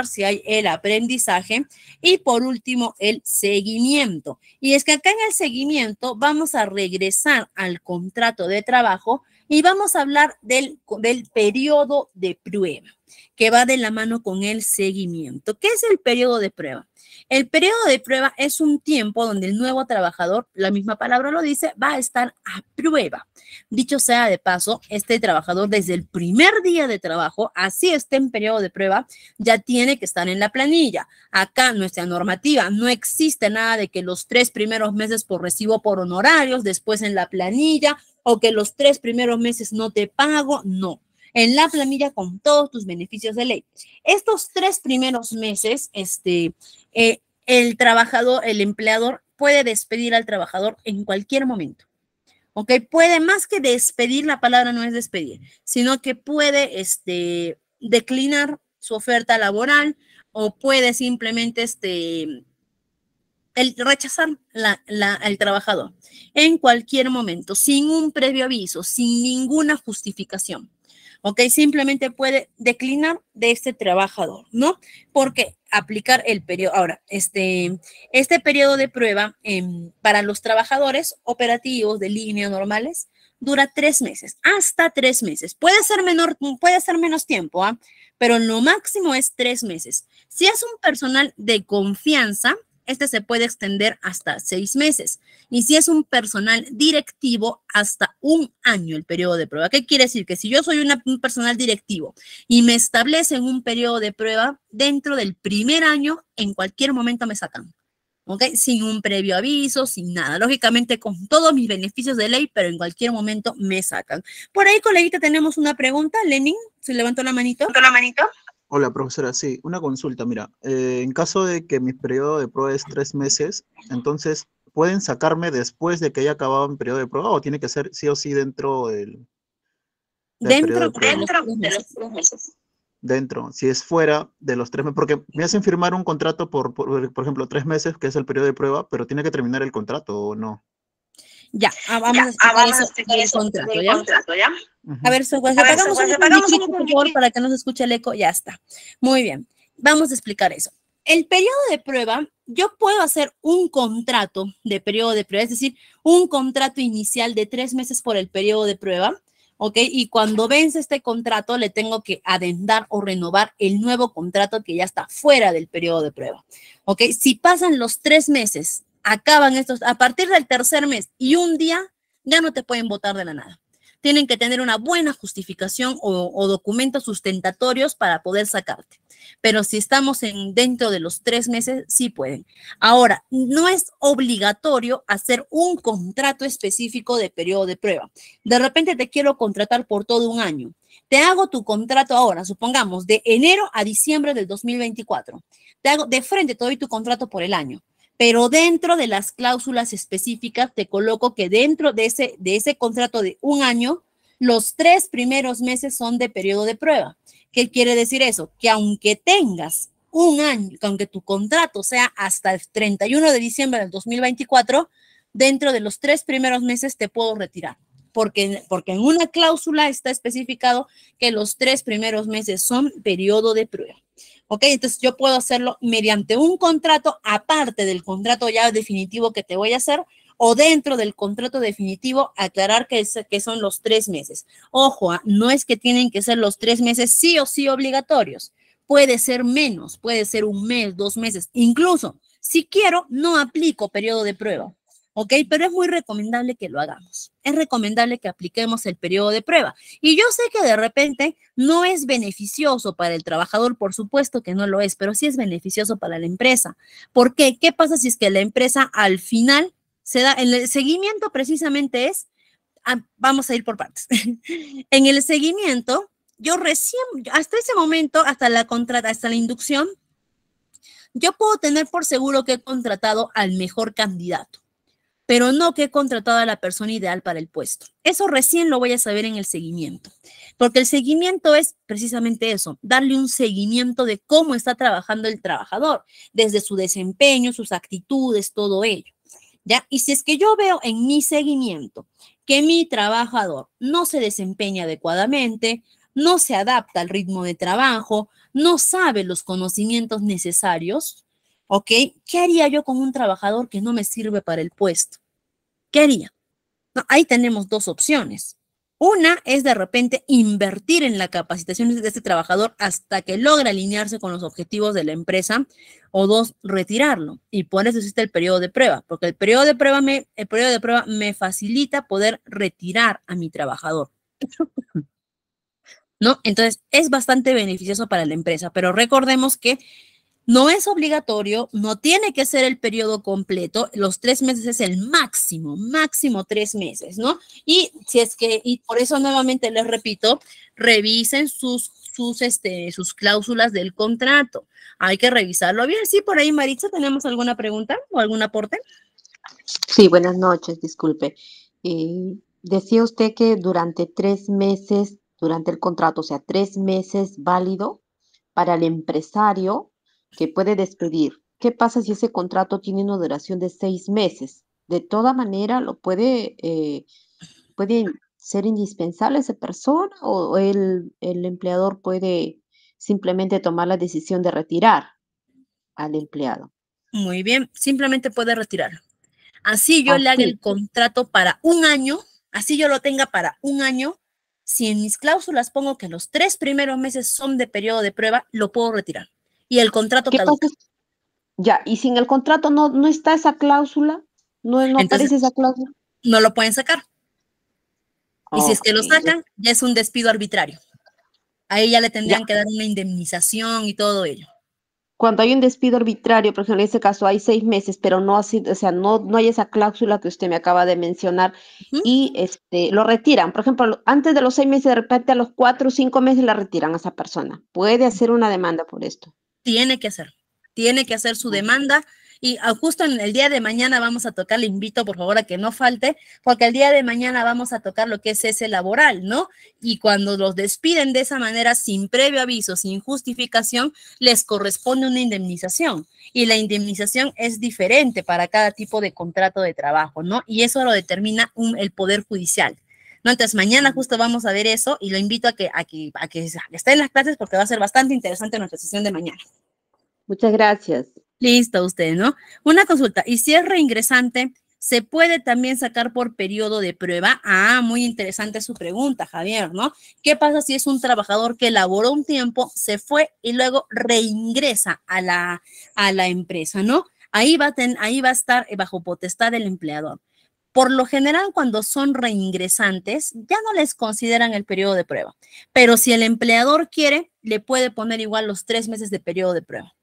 si hay el aprendizaje y por último el seguimiento. Y es que acá en el seguimiento vamos a regresar al contrato de trabajo y vamos a hablar del periodo de prueba, que va de la mano con el seguimiento. ¿Qué es el periodo de prueba? El periodo de prueba es un tiempo donde el nuevo trabajador, la misma palabra lo dice, va a estar a prueba. Dicho sea de paso, este trabajador desde el primer día de trabajo, así esté en periodo de prueba, ya tiene que estar en la planilla. Acá nuestra normativa no existe nada de que los 3 primeros meses por recibo por honorarios, después en la planilla, o que los 3 primeros meses no te pago, no. En la planilla con todos tus beneficios de ley. Estos 3 primeros meses, el trabajador, el empleador puede despedir al trabajador en cualquier momento. ¿Ok? Puede, más que despedir, la palabra no es despedir, sino que puede declinar su oferta laboral o puede simplemente rechazar al trabajador en cualquier momento, sin un previo aviso, sin ninguna justificación. ¿Ok? Simplemente puede declinar de este trabajador, ¿no? Porque aplicar el periodo. Ahora, este periodo de prueba para los trabajadores operativos de línea normales dura 3 meses, hasta 3 meses. Puede ser menor, puede ser menos tiempo, ¿ah? Pero lo máximo es 3 meses. Si es un personal de confianza, se puede extender hasta 6 meses. Y si es un personal directivo, hasta 1 año el periodo de prueba. ¿Qué quiere decir? Que si yo soy un personal directivo y me establecen un periodo de prueba, dentro del primer año, en cualquier momento me sacan. ¿Ok? Sin un previo aviso, sin nada. Lógicamente, con todos mis beneficios de ley, pero en cualquier momento me sacan. Por ahí, coleguita, tenemos una pregunta. Lenin, ¿se levantó la manito? Hola, profesora. Sí, una consulta. Mira, en caso de que mi periodo de prueba es 3 meses, entonces, ¿pueden sacarme después de que haya acabado mi periodo de prueba o tiene que ser sí o sí dentro del periodo de prueba? De los 3 meses. Dentro, si es fuera de los 3 meses, porque me hacen firmar un contrato por ejemplo, 3 meses, que es el periodo de prueba, pero tiene que terminar el contrato, ¿o no? Ya, vamos a explicar eso del contrato, ¿ya? A ver, apagamos un micrófono, por favor, para que no se escuche el eco. Ya está. Muy bien. Vamos a explicar eso. El periodo de prueba, yo puedo hacer un contrato de periodo de prueba, es decir, un contrato inicial de 3 meses por el periodo de prueba, ¿ok? Y cuando vence este contrato, le tengo que adendar o renovar el nuevo contrato que ya está fuera del periodo de prueba, ¿ok? Si pasan los 3 meses, acaban estos, a partir del tercer mes y un día, ya no te pueden votar de la nada. Tienen que tener una buena justificación o documentos sustentatorios para poder sacarte. Pero si estamos dentro de los 3 meses, sí pueden. Ahora, no es obligatorio hacer un contrato específico de periodo de prueba. De repente te quiero contratar por todo un año. Te hago tu contrato ahora, supongamos, de enero a diciembre del 2024. Te hago de frente, te doy tu contrato por el año. Pero dentro de las cláusulas específicas te coloco que dentro de ese contrato de un año, los 3 primeros meses son de periodo de prueba. ¿Qué quiere decir eso? Que aunque tengas un año, que aunque tu contrato sea hasta el 31 de diciembre del 2024, dentro de los 3 primeros meses te puedo retirar. Porque en una cláusula está especificado que los 3 primeros meses son periodo de prueba. ¿Ok? Entonces yo puedo hacerlo mediante un contrato, aparte del contrato ya definitivo que te voy a hacer, o dentro del contrato definitivo aclarar que son los 3 meses. Ojo, no es que tienen que ser los 3 meses sí o sí obligatorios. Puede ser menos, puede ser 1 mes, 2 meses. Incluso, si quiero, no aplico periodo de prueba. ¿Ok? Pero es muy recomendable que lo hagamos. Es recomendable que apliquemos el periodo de prueba. Y yo sé que de repente no es beneficioso para el trabajador, por supuesto que no lo es, pero sí es beneficioso para la empresa. ¿Por qué? ¿Qué pasa si es que la empresa al final se da, en el seguimiento precisamente es, vamos a ir por partes. En el seguimiento, yo recién, hasta ese momento, hasta la inducción, yo puedo tener por seguro que he contratado al mejor candidato, pero no que he contratado a la persona ideal para el puesto. Eso recién lo voy a saber en el seguimiento, porque el seguimiento es precisamente eso, darle un seguimiento de cómo está trabajando el trabajador, desde su desempeño, sus actitudes, todo ello, ¿ya? Y si es que yo veo en mi seguimiento que mi trabajador no se desempeña adecuadamente, no se adapta al ritmo de trabajo, no sabe los conocimientos necesarios, ¿ok? ¿Qué haría yo con un trabajador que no me sirve para el puesto? ¿Qué haría? No, ahí tenemos dos opciones. Una es de repente invertir en la capacitación de este trabajador hasta que logra alinearse con los objetivos de la empresa, o dos, retirarlo. Y por eso existe el periodo de prueba, porque el periodo de prueba me facilita poder retirar a mi trabajador, ¿no? Entonces, es bastante beneficioso para la empresa, pero recordemos que no es obligatorio, no tiene que ser el periodo completo, los 3 meses es el máximo, máximo 3 meses, ¿no? Y si es que, y por eso nuevamente les repito, revisen sus cláusulas del contrato. Hay que revisarlo bien. Sí, por ahí, Maritza, ¿tenemos alguna pregunta o algún aporte? Sí, buenas noches, disculpe. Decía usted que durante 3 meses, durante el contrato, o sea, 3 meses válido para el empresario que puede despedir. ¿Qué pasa si ese contrato tiene una duración de 6 meses? De toda manera, puede ser indispensable esa persona o el empleador puede simplemente tomar la decisión de retirar al empleado. Muy bien, simplemente puede retirarlo. Así yo le haga Así. el contrato para un año, así yo lo tenga para un año, si en mis cláusulas pongo que los 3 primeros meses son de periodo de prueba, lo puedo retirar. Y el contrato ¿Qué caduca. pasa? Ya, y si en el contrato no está esa cláusula, no Entonces, aparece esa cláusula. no lo pueden sacar. Y si es que Ok, lo sacan, ya es un despido arbitrario. Ahí ya le ya. tendrían que dar una indemnización y todo ello. Cuando hay un despido arbitrario, por ejemplo, en este caso hay 6 meses, pero no así, o sea, no hay esa cláusula que usted me acaba de mencionar Ujú. y lo retiran. Por ejemplo, antes de los 6 meses, de repente a los 4 o 5 meses la retiran a esa persona. Puede hacer una demanda por esto. Tiene que hacer su demanda y justo en el día de mañana vamos a tocar, le invito por favor a que no falte, porque el día de mañana vamos a tocar lo que es ese laboral, ¿no? Y cuando los despiden de esa manera, sin previo aviso, sin justificación, les corresponde una indemnización y la indemnización es diferente para cada tipo de contrato de trabajo, ¿no? Y eso lo determina el Poder Judicial. ¿No? Entonces, mañana justo vamos a ver eso y lo invito a que esté en las clases porque va a ser bastante interesante nuestra sesión de mañana. Muchas gracias. Listo, usted, ¿no? Una consulta. ¿Y si es reingresante, se puede también sacar por periodo de prueba? Ah, muy interesante su pregunta, Javier, ¿no? ¿Qué pasa si es un trabajador que laboró un tiempo, se fue y luego reingresa a la empresa, ¿no? Ahí va a estar bajo potestad del empleador. Por lo general, cuando son reingresantes, ya no les consideran el periodo de prueba. Pero si el empleador quiere, le puede poner igual los 3 meses de periodo de prueba.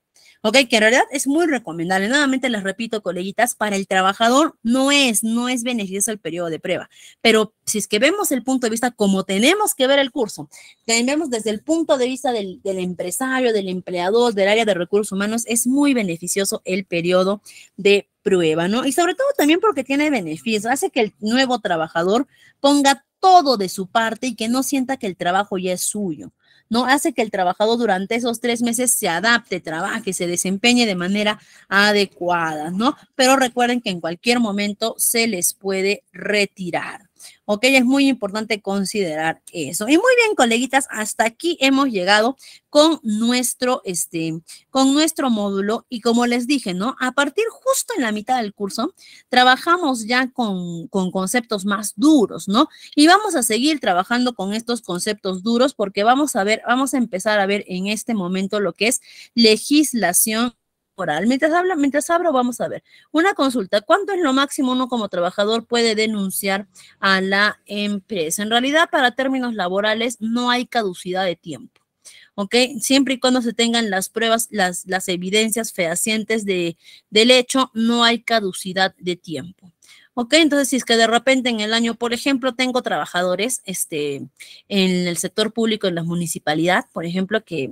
Ok, que en realidad es muy recomendable. Nuevamente les repito, coleguitas, para el trabajador no es beneficioso el periodo de prueba. Pero si es que vemos el punto de vista como tenemos que ver el curso, vemos desde el punto de vista del empresario, del empleador, del área de recursos humanos, es muy beneficioso el periodo de prueba, ¿no? Y sobre todo también porque tiene beneficios, hace que el nuevo trabajador ponga todo de su parte y que no sienta que el trabajo ya es suyo, ¿no? Hace que el trabajador durante esos 3 meses se adapte, trabaje, se desempeñe de manera adecuada, ¿no? Pero recuerden que en cualquier momento se les puede retirar. Ok, es muy importante considerar eso. Y muy bien, coleguitas, hasta aquí hemos llegado con nuestro módulo y como les dije, ¿no? A partir justo en la mitad del curso, trabajamos ya con conceptos más duros, ¿no? Y vamos a seguir trabajando con estos conceptos duros porque vamos a empezar a ver en este momento lo que es legislación laboral. Mientras abro, vamos a ver. Una consulta, ¿cuánto es lo máximo uno como trabajador puede denunciar a la empresa? En realidad, para términos laborales, no hay caducidad de tiempo. ¿Ok? Siempre y cuando se tengan las pruebas, las evidencias fehacientes del hecho, no hay caducidad de tiempo. ¿Ok? Entonces, si es que de repente en el año, por ejemplo, tengo trabajadores en el sector público, en la municipalidad, por ejemplo, que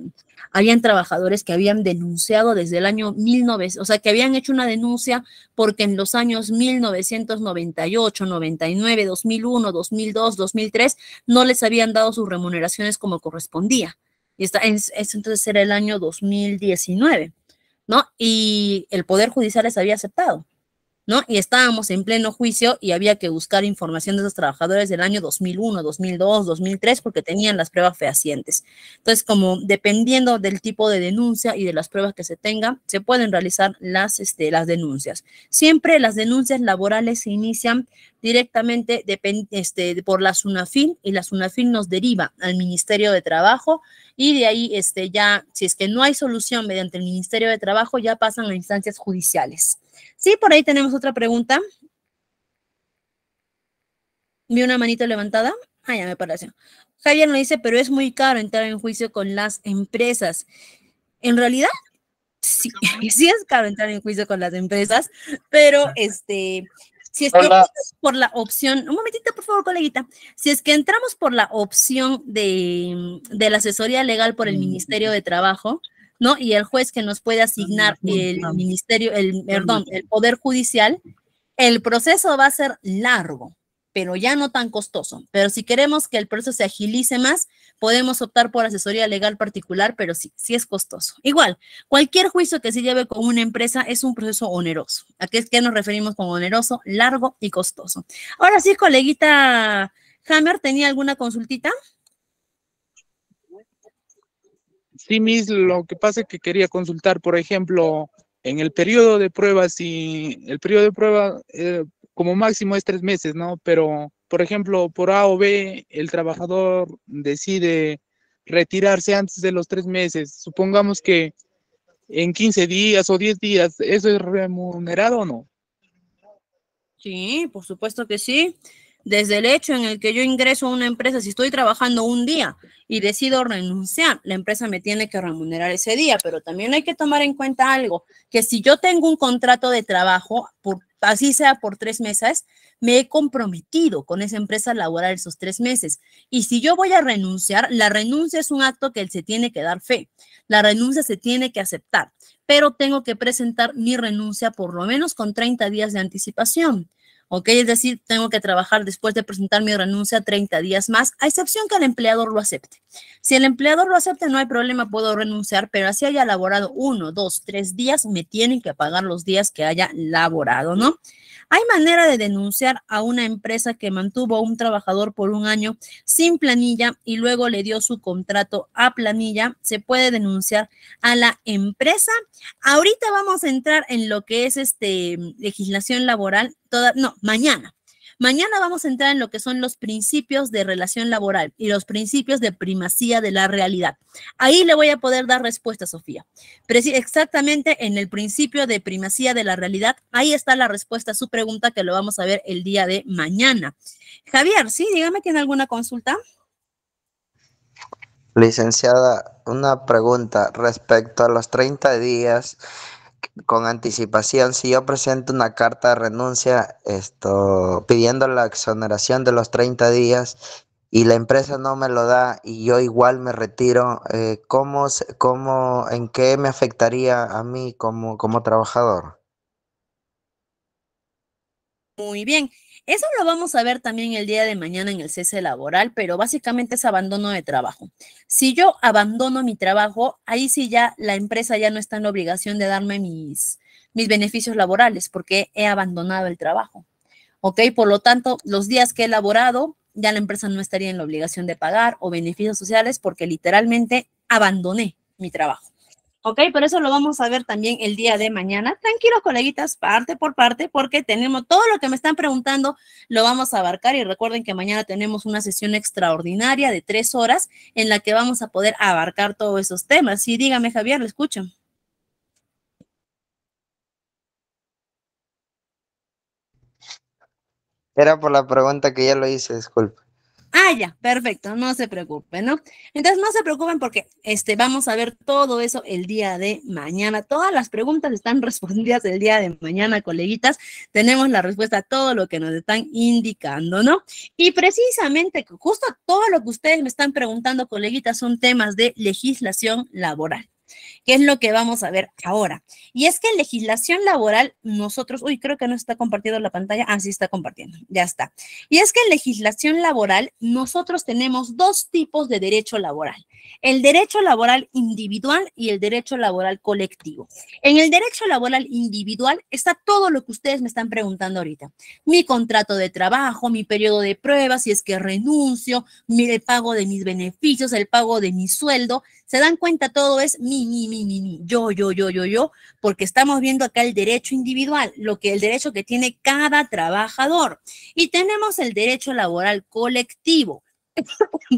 habían trabajadores que habían denunciado desde el año 1900, o sea, que habían hecho una denuncia porque en los años 1998, 99, 2001, 2002, 2003, no les habían dado sus remuneraciones como correspondía. Y entonces era el año 2019, ¿no? Y el Poder Judicial les había aceptado, ¿no? Y estábamos en pleno juicio y había que buscar información de esos trabajadores del año 2001, 2002, 2003, porque tenían las pruebas fehacientes. Entonces, como dependiendo del tipo de denuncia y de las pruebas que se tengan, se pueden realizar las denuncias. Siempre las denuncias laborales se inician directamente por la SUNAFIN, y la SUNAFIN nos deriva al Ministerio de Trabajo, y de ahí ya, si es que no hay solución mediante el Ministerio de Trabajo, ya pasan a instancias judiciales. Sí, por ahí tenemos otra pregunta. Vi una manito levantada. Ah, ya me pareció. Javier nos dice, pero es muy caro entrar en juicio con las empresas. En realidad, sí, sí es caro entrar en juicio con las empresas, pero si es que Hola, por la opción, un momentito, por favor, coleguita, si es que entramos por la opción de la asesoría legal por el Ministerio de Trabajo, ¿no? Y el juez que nos puede asignar el ministerio, perdón, el Poder Judicial, el proceso va a ser largo, pero ya no tan costoso. Pero si queremos que el proceso se agilice más, podemos optar por asesoría legal particular, pero sí, sí es costoso. Igual, cualquier juicio que se lleve con una empresa es un proceso oneroso. ¿A qué nos referimos con oneroso? Largo y costoso. Ahora sí, coleguita Hammer, ¿tenía alguna consultita? sí, Miss, lo que pasa es que quería consultar, por ejemplo, en el periodo de prueba, si el periodo de prueba como máximo es 3 meses, ¿no? Pero, por ejemplo, por A o B, el trabajador decide retirarse antes de los 3 meses. Supongamos que en 15 días o 10 días, ¿eso es remunerado o no? Sí, por supuesto que sí. Desde el hecho en el que yo ingreso a una empresa, si estoy trabajando un día y decido renunciar, la empresa me tiene que remunerar ese día, pero también hay que tomar en cuenta algo, que si yo tengo un contrato de trabajo, así sea por 3 meses, me he comprometido con esa empresa a laborar esos 3 meses. Y si yo voy a renunciar, la renuncia es un acto que se tiene que dar fe. La renuncia se tiene que aceptar, pero tengo que presentar mi renuncia por lo menos con 30 días de anticipación. ¿Ok? Es decir, tengo que trabajar después de presentar mi renuncia 30 días más, a excepción que el empleador lo acepte. Si el empleador lo acepta, no hay problema, puedo renunciar, pero así haya laborado 1, 2, 3 días, me tienen que pagar los días que haya laborado, ¿no? Hay manera de denunciar a una empresa que mantuvo a un trabajador por un año sin planilla y luego le dio su contrato a planilla. Se puede denunciar a la empresa. Ahorita vamos a entrar en lo que es legislación laboral, mañana. Mañana vamos a entrar en lo que son los principios de relación laboral y los principios de primacía de la realidad. Ahí le voy a poder dar respuesta, Sofía. Exactamente en el principio de primacía de la realidad, ahí está la respuesta a su pregunta, que lo vamos a ver el día de mañana. Javier, sí, dígame, ¿tiene alguna consulta? Licenciada, una pregunta respecto a los 30 días con anticipación. Si yo presento una carta de renuncia, pidiendo la exoneración de los 30 días y la empresa no me lo da y yo igual me retiro, ¿en qué me afectaría a mí como trabajador? Muy bien. Eso lo vamos a ver también el día de mañana en el cese laboral, pero básicamente es abandono de trabajo. Si yo abandono mi trabajo, ahí sí ya la empresa ya no está en la obligación de darme mis beneficios laborales porque he abandonado el trabajo. ¿Ok? Por lo tanto, los días que he laborado, ya la empresa no estaría en la obligación de pagar o beneficios sociales porque literalmente abandoné mi trabajo. ¿Ok? Por eso lo vamos a ver también el día de mañana. Tranquilos, coleguitas, parte por parte, porque tenemos todo lo que me están preguntando, lo vamos a abarcar. Y recuerden que mañana tenemos una sesión extraordinaria de 3 horas en la que vamos a poder abarcar todos esos temas. Sí, dígame, Javier, lo escucho. Era por la pregunta que ya lo hice, disculpe. Ah, ya, perfecto, no se preocupen, ¿no? Entonces no se preocupen porque vamos a ver todo eso el día de mañana. Todas las preguntas están respondidas el día de mañana, coleguitas. Tenemos la respuesta a todo lo que nos están indicando, ¿no? Y precisamente, justo todo lo que ustedes me están preguntando, coleguitas, son temas de legislación laboral. ¿Qué es lo que vamos a ver ahora? Y es que en legislación laboral, nosotros, uy, creo que no está compartiendo la pantalla. Ah, sí está compartiendo, ya está. Y es que en legislación laboral, nosotros tenemos dos tipos de derecho laboral. El derecho laboral individual y el derecho laboral colectivo. En el derecho laboral individual está todo lo que ustedes me están preguntando ahorita. Mi contrato de trabajo, mi periodo de prueba, si es que renuncio, el pago de mis beneficios, el pago de mi sueldo. ¿Se dan cuenta? Todo es yo, porque estamos viendo acá el derecho individual, el derecho que tiene cada trabajador. Y tenemos el derecho laboral colectivo,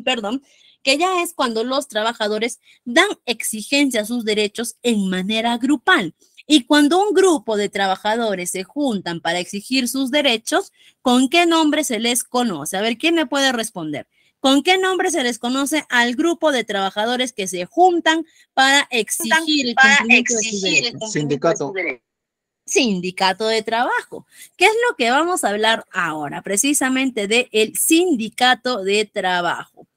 perdón, que ya es cuando los trabajadores dan exigencia a sus derechos en manera grupal. Y cuando un grupo de trabajadores se juntan para exigir sus derechos, ¿con qué nombre se les conoce? A ver, ¿quién me puede responder? ¿Con qué nombre se les conoce al grupo de trabajadores que se juntan para exigir el cumplimiento de sus derechos? Sindicato. Sindicato de trabajo. ¿Qué es lo que vamos a hablar ahora? Precisamente del sindicato de trabajo.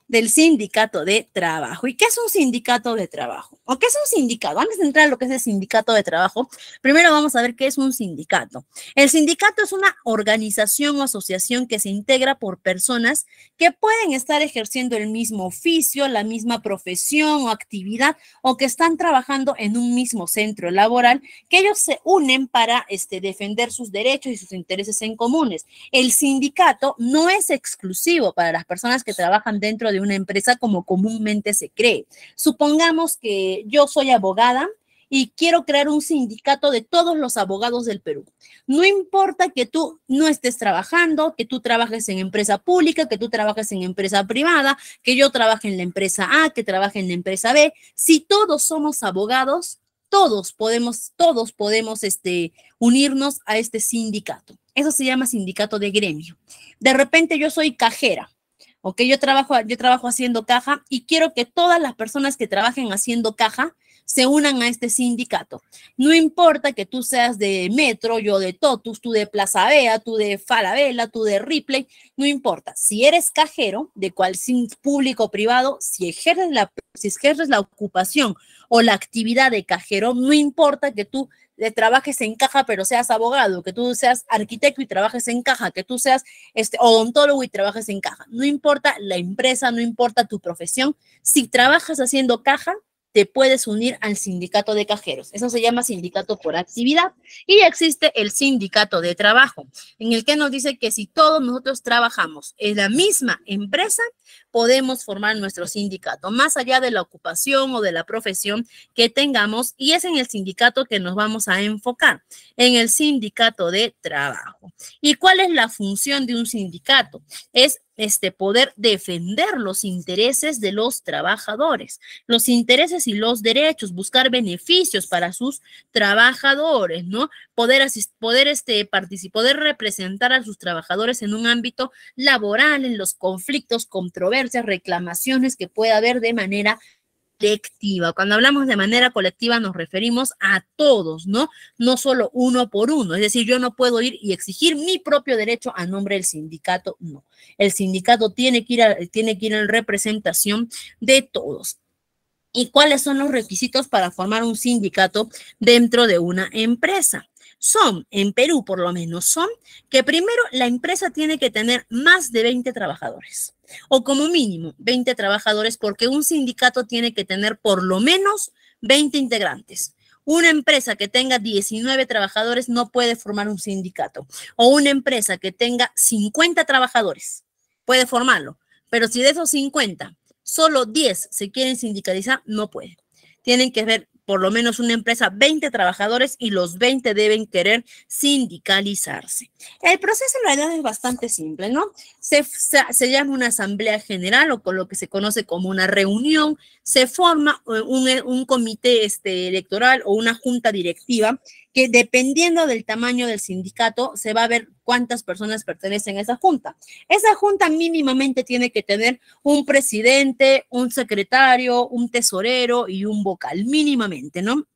Del sindicato de trabajo. ¿Y qué es un sindicato de trabajo? ¿O qué es un sindicato? Antes de entrar a lo que es el sindicato de trabajo, primero vamos a ver qué es un sindicato. El sindicato es una organización o asociación que se integra por personas que pueden estar ejerciendo el mismo oficio, la misma profesión o actividad, o que están trabajando en un mismo centro laboral, que ellos se unen para defender sus derechos y sus intereses en comunes. El sindicato no es exclusivo para las personas que trabajan dentro de una empresa como comúnmente se cree. Supongamos que yo soy abogada y quiero crear un sindicato de todos los abogados del Perú. No importa que tú no estés trabajando, que tú trabajes en empresa pública, que tú trabajes en empresa privada, que yo trabaje en la empresa A, que trabaje en la empresa B. Si todos somos abogados, todos podemos unirnos a este sindicato. Eso se llama sindicato de gremio. De repente yo soy cajera. Ok, yo trabajo haciendo caja y quiero que todas las personas que trabajen haciendo caja se unan a este sindicato. No importa que tú seas de Metro, yo de Totus, tú de Plaza Vea, tú de Falabella, tú de Ripley, no importa. Si eres cajero, de cual público o privado, si ejerces la ocupación o la actividad de cajero, no importa que tú trabajes en caja pero seas abogado, que tú seas arquitecto y trabajes en caja, que tú seas odontólogo y trabajes en caja. No importa la empresa, no importa tu profesión. Si trabajas haciendo caja, te puedes unir al sindicato de cajeros. Eso se llama sindicato por actividad. Y existe el sindicato de trabajo, en el que nos dice que si todos nosotros trabajamos en la misma empresa, podemos formar nuestro sindicato, más allá de la ocupación o de la profesión que tengamos, y es en el sindicato que nos vamos a enfocar, en el sindicato de trabajo. ¿Y cuál es la función de un sindicato? Es poder defender los intereses de los trabajadores, los intereses y los derechos, buscar beneficios para sus trabajadores, ¿no? Poder representar a sus trabajadores en un ámbito laboral, en los conflictos, controversias, reclamaciones que pueda haber de manera colectiva. Cuando hablamos de manera colectiva nos referimos a todos, ¿no? No solo uno por uno. Es decir, yo no puedo ir y exigir mi propio derecho a nombre del sindicato, no. El sindicato tiene que ir en representación de todos. ¿Y cuáles son los requisitos para formar un sindicato dentro de una empresa? Son, en Perú por lo menos, son que primero la empresa tiene que tener más de 20 trabajadores o como mínimo 20 trabajadores, porque un sindicato tiene que tener por lo menos 20 integrantes. Una empresa que tenga 19 trabajadores no puede formar un sindicato, o una empresa que tenga 50 trabajadores puede formarlo, pero si de esos 50 solo 10 se quieren sindicalizar, no puede. Tienen que ver por lo menos una empresa 20 trabajadores y los 20 deben querer sindicalizarse. El proceso en realidad es bastante simple, ¿no? Se llama una asamblea general o con lo que se conoce como una reunión, se forma un comité electoral o una junta directiva que dependiendo del tamaño del sindicato, se va a ver cuántas personas pertenecen a esa junta. Esa junta mínimamente tiene que tener un presidente, un secretario, un tesorero y un vocal, mínimamente, ¿no?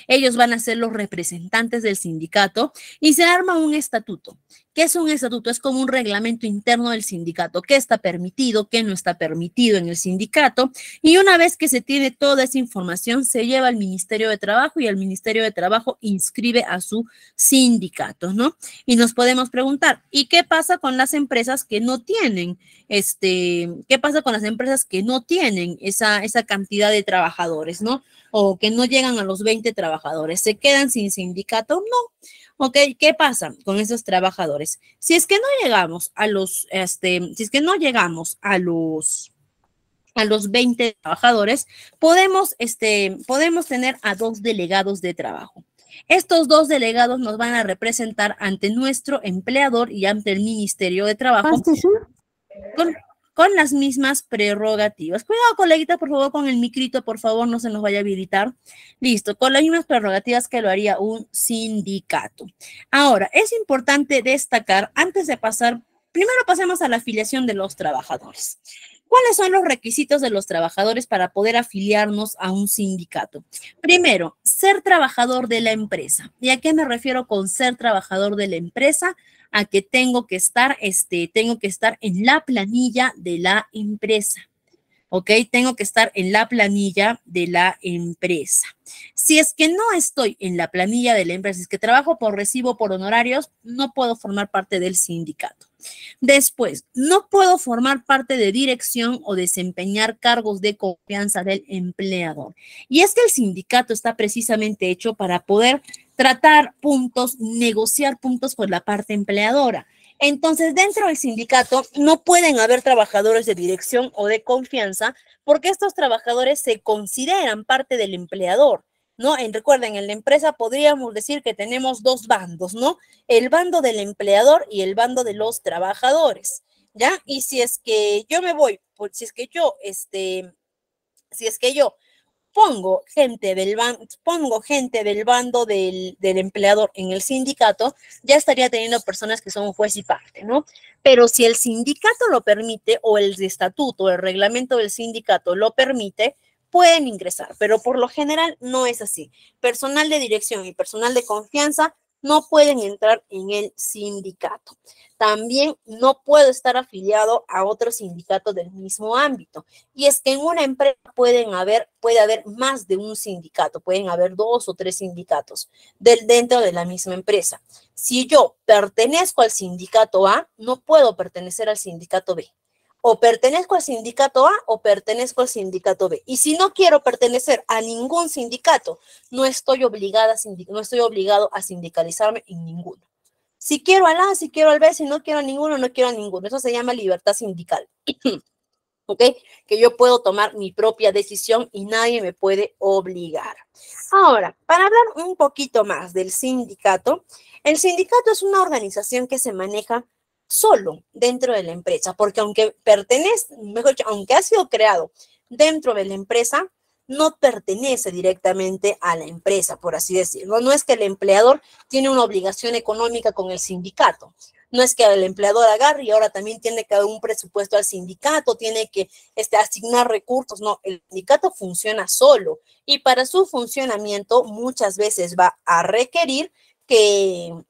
Ellos van a ser los representantes del sindicato y se arma un estatuto. ¿Qué es un estatuto? Es como un reglamento interno del sindicato. ¿Qué está permitido? ¿Qué no está permitido en el sindicato? Y una vez que se tiene toda esa información, se lleva al Ministerio de Trabajo y el Ministerio de Trabajo inscribe a su sindicato, ¿no? Y nos podemos preguntar, ¿y qué pasa con las empresas que no tienen, qué pasa con las empresas que no tienen esa cantidad de trabajadores, ¿no? O que no llegan a los 20 trabajadores, ¿se quedan sin sindicato? No. Ok, ¿qué pasa con esos trabajadores? Si es que no llegamos a los, si es que no llegamos a los 20 trabajadores, podemos tener a 2 delegados de trabajo. Estos 2 delegados nos van a representar ante nuestro empleador y ante el Ministerio de Trabajo con las mismas prerrogativas. Cuidado, coleguita, por favor, con el micrito, por favor, no se nos vaya a habilitar. Listo, con las mismas prerrogativas que lo haría un sindicato. Ahora, es importante destacar, antes de pasar, primero pasemos a la afiliación de los trabajadores. ¿Cuáles son los requisitos de los trabajadores para poder afiliarnos a un sindicato? Primero, ser trabajador de la empresa. ¿Y a qué me refiero con ser trabajador de la empresa? A que tengo que estar en la planilla de la empresa. ¿Ok? Tengo que estar en la planilla de la empresa. Si es que no estoy en la planilla de la empresa, si es que trabajo por recibo, por honorarios, no puedo formar parte del sindicato. Después, no puedo formar parte de dirección o desempeñar cargos de confianza del empleador. Y es que el sindicato está precisamente hecho para poder tratar puntos, negociar puntos con la parte empleadora. Entonces, dentro del sindicato no pueden haber trabajadores de dirección o de confianza porque estos trabajadores se consideran parte del empleador, ¿no? Recuerden, en la empresa podríamos decir que tenemos 2 bandos, ¿no? El bando del empleador y el bando de los trabajadores, ¿ya? Y si es que yo me voy, si es que yo pongo gente del bando del empleador en el sindicato, ya estaría teniendo personas que son juez y parte, ¿no? Pero si el sindicato lo permite o el estatuto, el reglamento del sindicato lo permite, pueden ingresar, pero por lo general no es así. Personal de dirección y personal de confianza no pueden entrar en el sindicato. También no puedo estar afiliado a otro sindicato del mismo ámbito. Y es que en una empresa puede haber más de un sindicato, pueden haber 2 o 3 sindicatos dentro de la misma empresa. Si yo pertenezco al sindicato A, no puedo pertenecer al sindicato B. O pertenezco al sindicato A o pertenezco al sindicato B. Y si no quiero pertenecer a ningún sindicato, no estoy obligado a sindicalizarme en ninguno. Si quiero al A, si quiero al B, si no quiero a ninguno, no quiero a ninguno. Eso se llama libertad sindical. ¿Ok? Que yo puedo tomar mi propia decisión y nadie me puede obligar. Ahora, para hablar un poquito más del sindicato, el sindicato es una organización que se maneja solo dentro de la empresa, porque aunque aunque ha sido creado dentro de la empresa, no pertenece directamente a la empresa, por así decirlo. No es que el empleador tiene una obligación económica con el sindicato. No es que el empleador agarre y ahora también tiene que dar un presupuesto al sindicato, tiene que asignar recursos. No, el sindicato funciona solo y para su funcionamiento muchas veces va a requerir el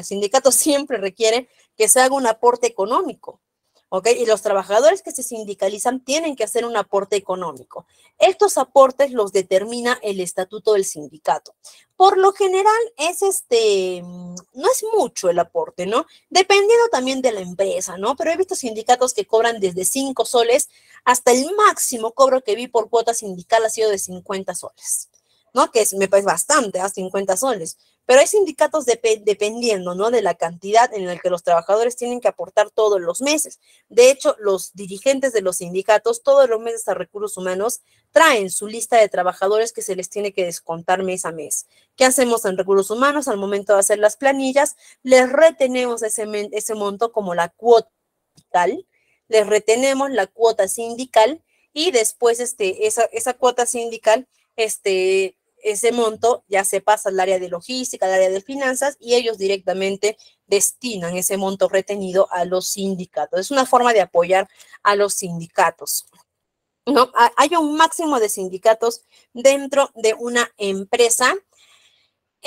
sindicato siempre requiere que se haga un aporte económico, ¿ok? Y los trabajadores que se sindicalizan tienen que hacer un aporte económico. Estos aportes los determina el estatuto del sindicato. Por lo general no es mucho el aporte, ¿no? Dependiendo también de la empresa, ¿no? Pero he visto sindicatos que cobran desde 5 soles hasta el máximo cobro que vi por cuota sindical ha sido de 50 soles. ¿No? Que me parece bastante, a 50 soles. Pero hay sindicatos dependiendo, ¿no? De la cantidad en la que los trabajadores tienen que aportar todos los meses. De hecho, los dirigentes de los sindicatos todos los meses a Recursos Humanos traen su lista de trabajadores que se les tiene que descontar mes a mes. ¿Qué hacemos en Recursos Humanos? Al momento de hacer las planillas, les retenemos ese monto como la cuota sindical, les retenemos la cuota sindical y después esa cuota sindical, ese monto ya se pasa al área de logística, al área de finanzas, y ellos directamente destinan ese monto retenido a los sindicatos. Es una forma de apoyar a los sindicatos, ¿no? Hay un máximo de sindicatos dentro de una empresa.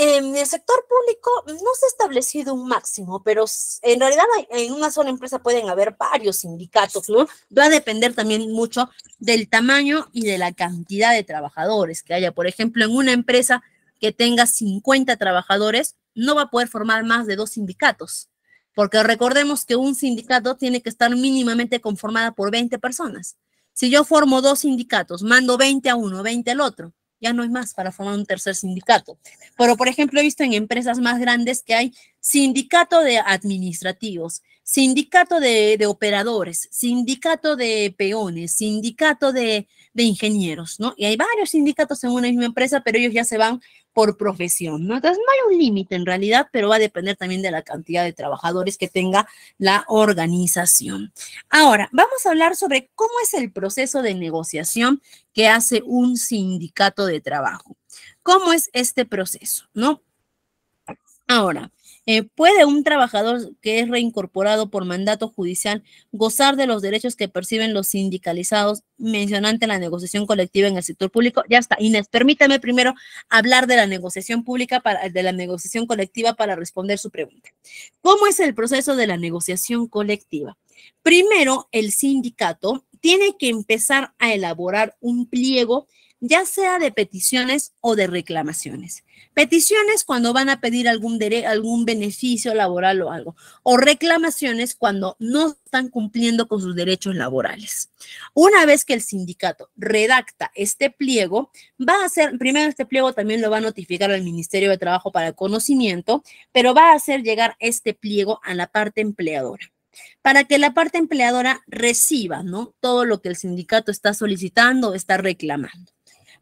En el sector público no se ha establecido un máximo, pero en realidad en una sola empresa pueden haber varios sindicatos, ¿no? Va a depender también mucho del tamaño y de la cantidad de trabajadores que haya. Por ejemplo, en una empresa que tenga 50 trabajadores, no va a poder formar más de 2 sindicatos, porque recordemos que un sindicato tiene que estar mínimamente conformado por 20 personas. Si yo formo 2 sindicatos, mando 20 a uno, 20 al otro, ya no hay más para formar un tercer sindicato. Pero, por ejemplo, he visto en empresas más grandes que hay sindicato de administrativos, sindicato de operadores, sindicato de peones, sindicato de ingenieros, ¿no? Y hay varios sindicatos en una misma empresa, pero ellos ya se van por profesión, ¿no? Entonces, no hay un límite en realidad, pero va a depender también de la cantidad de trabajadores que tenga la organización. Ahora, vamos a hablar sobre cómo es el proceso de negociación que hace un sindicato de trabajo. ¿Cómo es este proceso, no? Ahora, ¿puede un trabajador que es reincorporado por mandato judicial gozar de los derechos que perciben los sindicalizados mencionante la negociación colectiva en el sector público? Ya está. Inés, permítame primero hablar de la negociación pública, de la negociación colectiva para responder su pregunta. ¿Cómo es el proceso de la negociación colectiva? Primero, el sindicato tiene que empezar a elaborar un pliego, ya sea de peticiones o de reclamaciones. Peticiones cuando van a pedir algún beneficio laboral o algo, o reclamaciones cuando no están cumpliendo con sus derechos laborales. Una vez que el sindicato redacta este pliego, primero este pliego también lo va a notificar al Ministerio de Trabajo para conocimiento, pero va a hacer llegar este pliego a la parte empleadora, para que la parte empleadora reciba, ¿no?, todo lo que el sindicato está solicitando, está reclamando.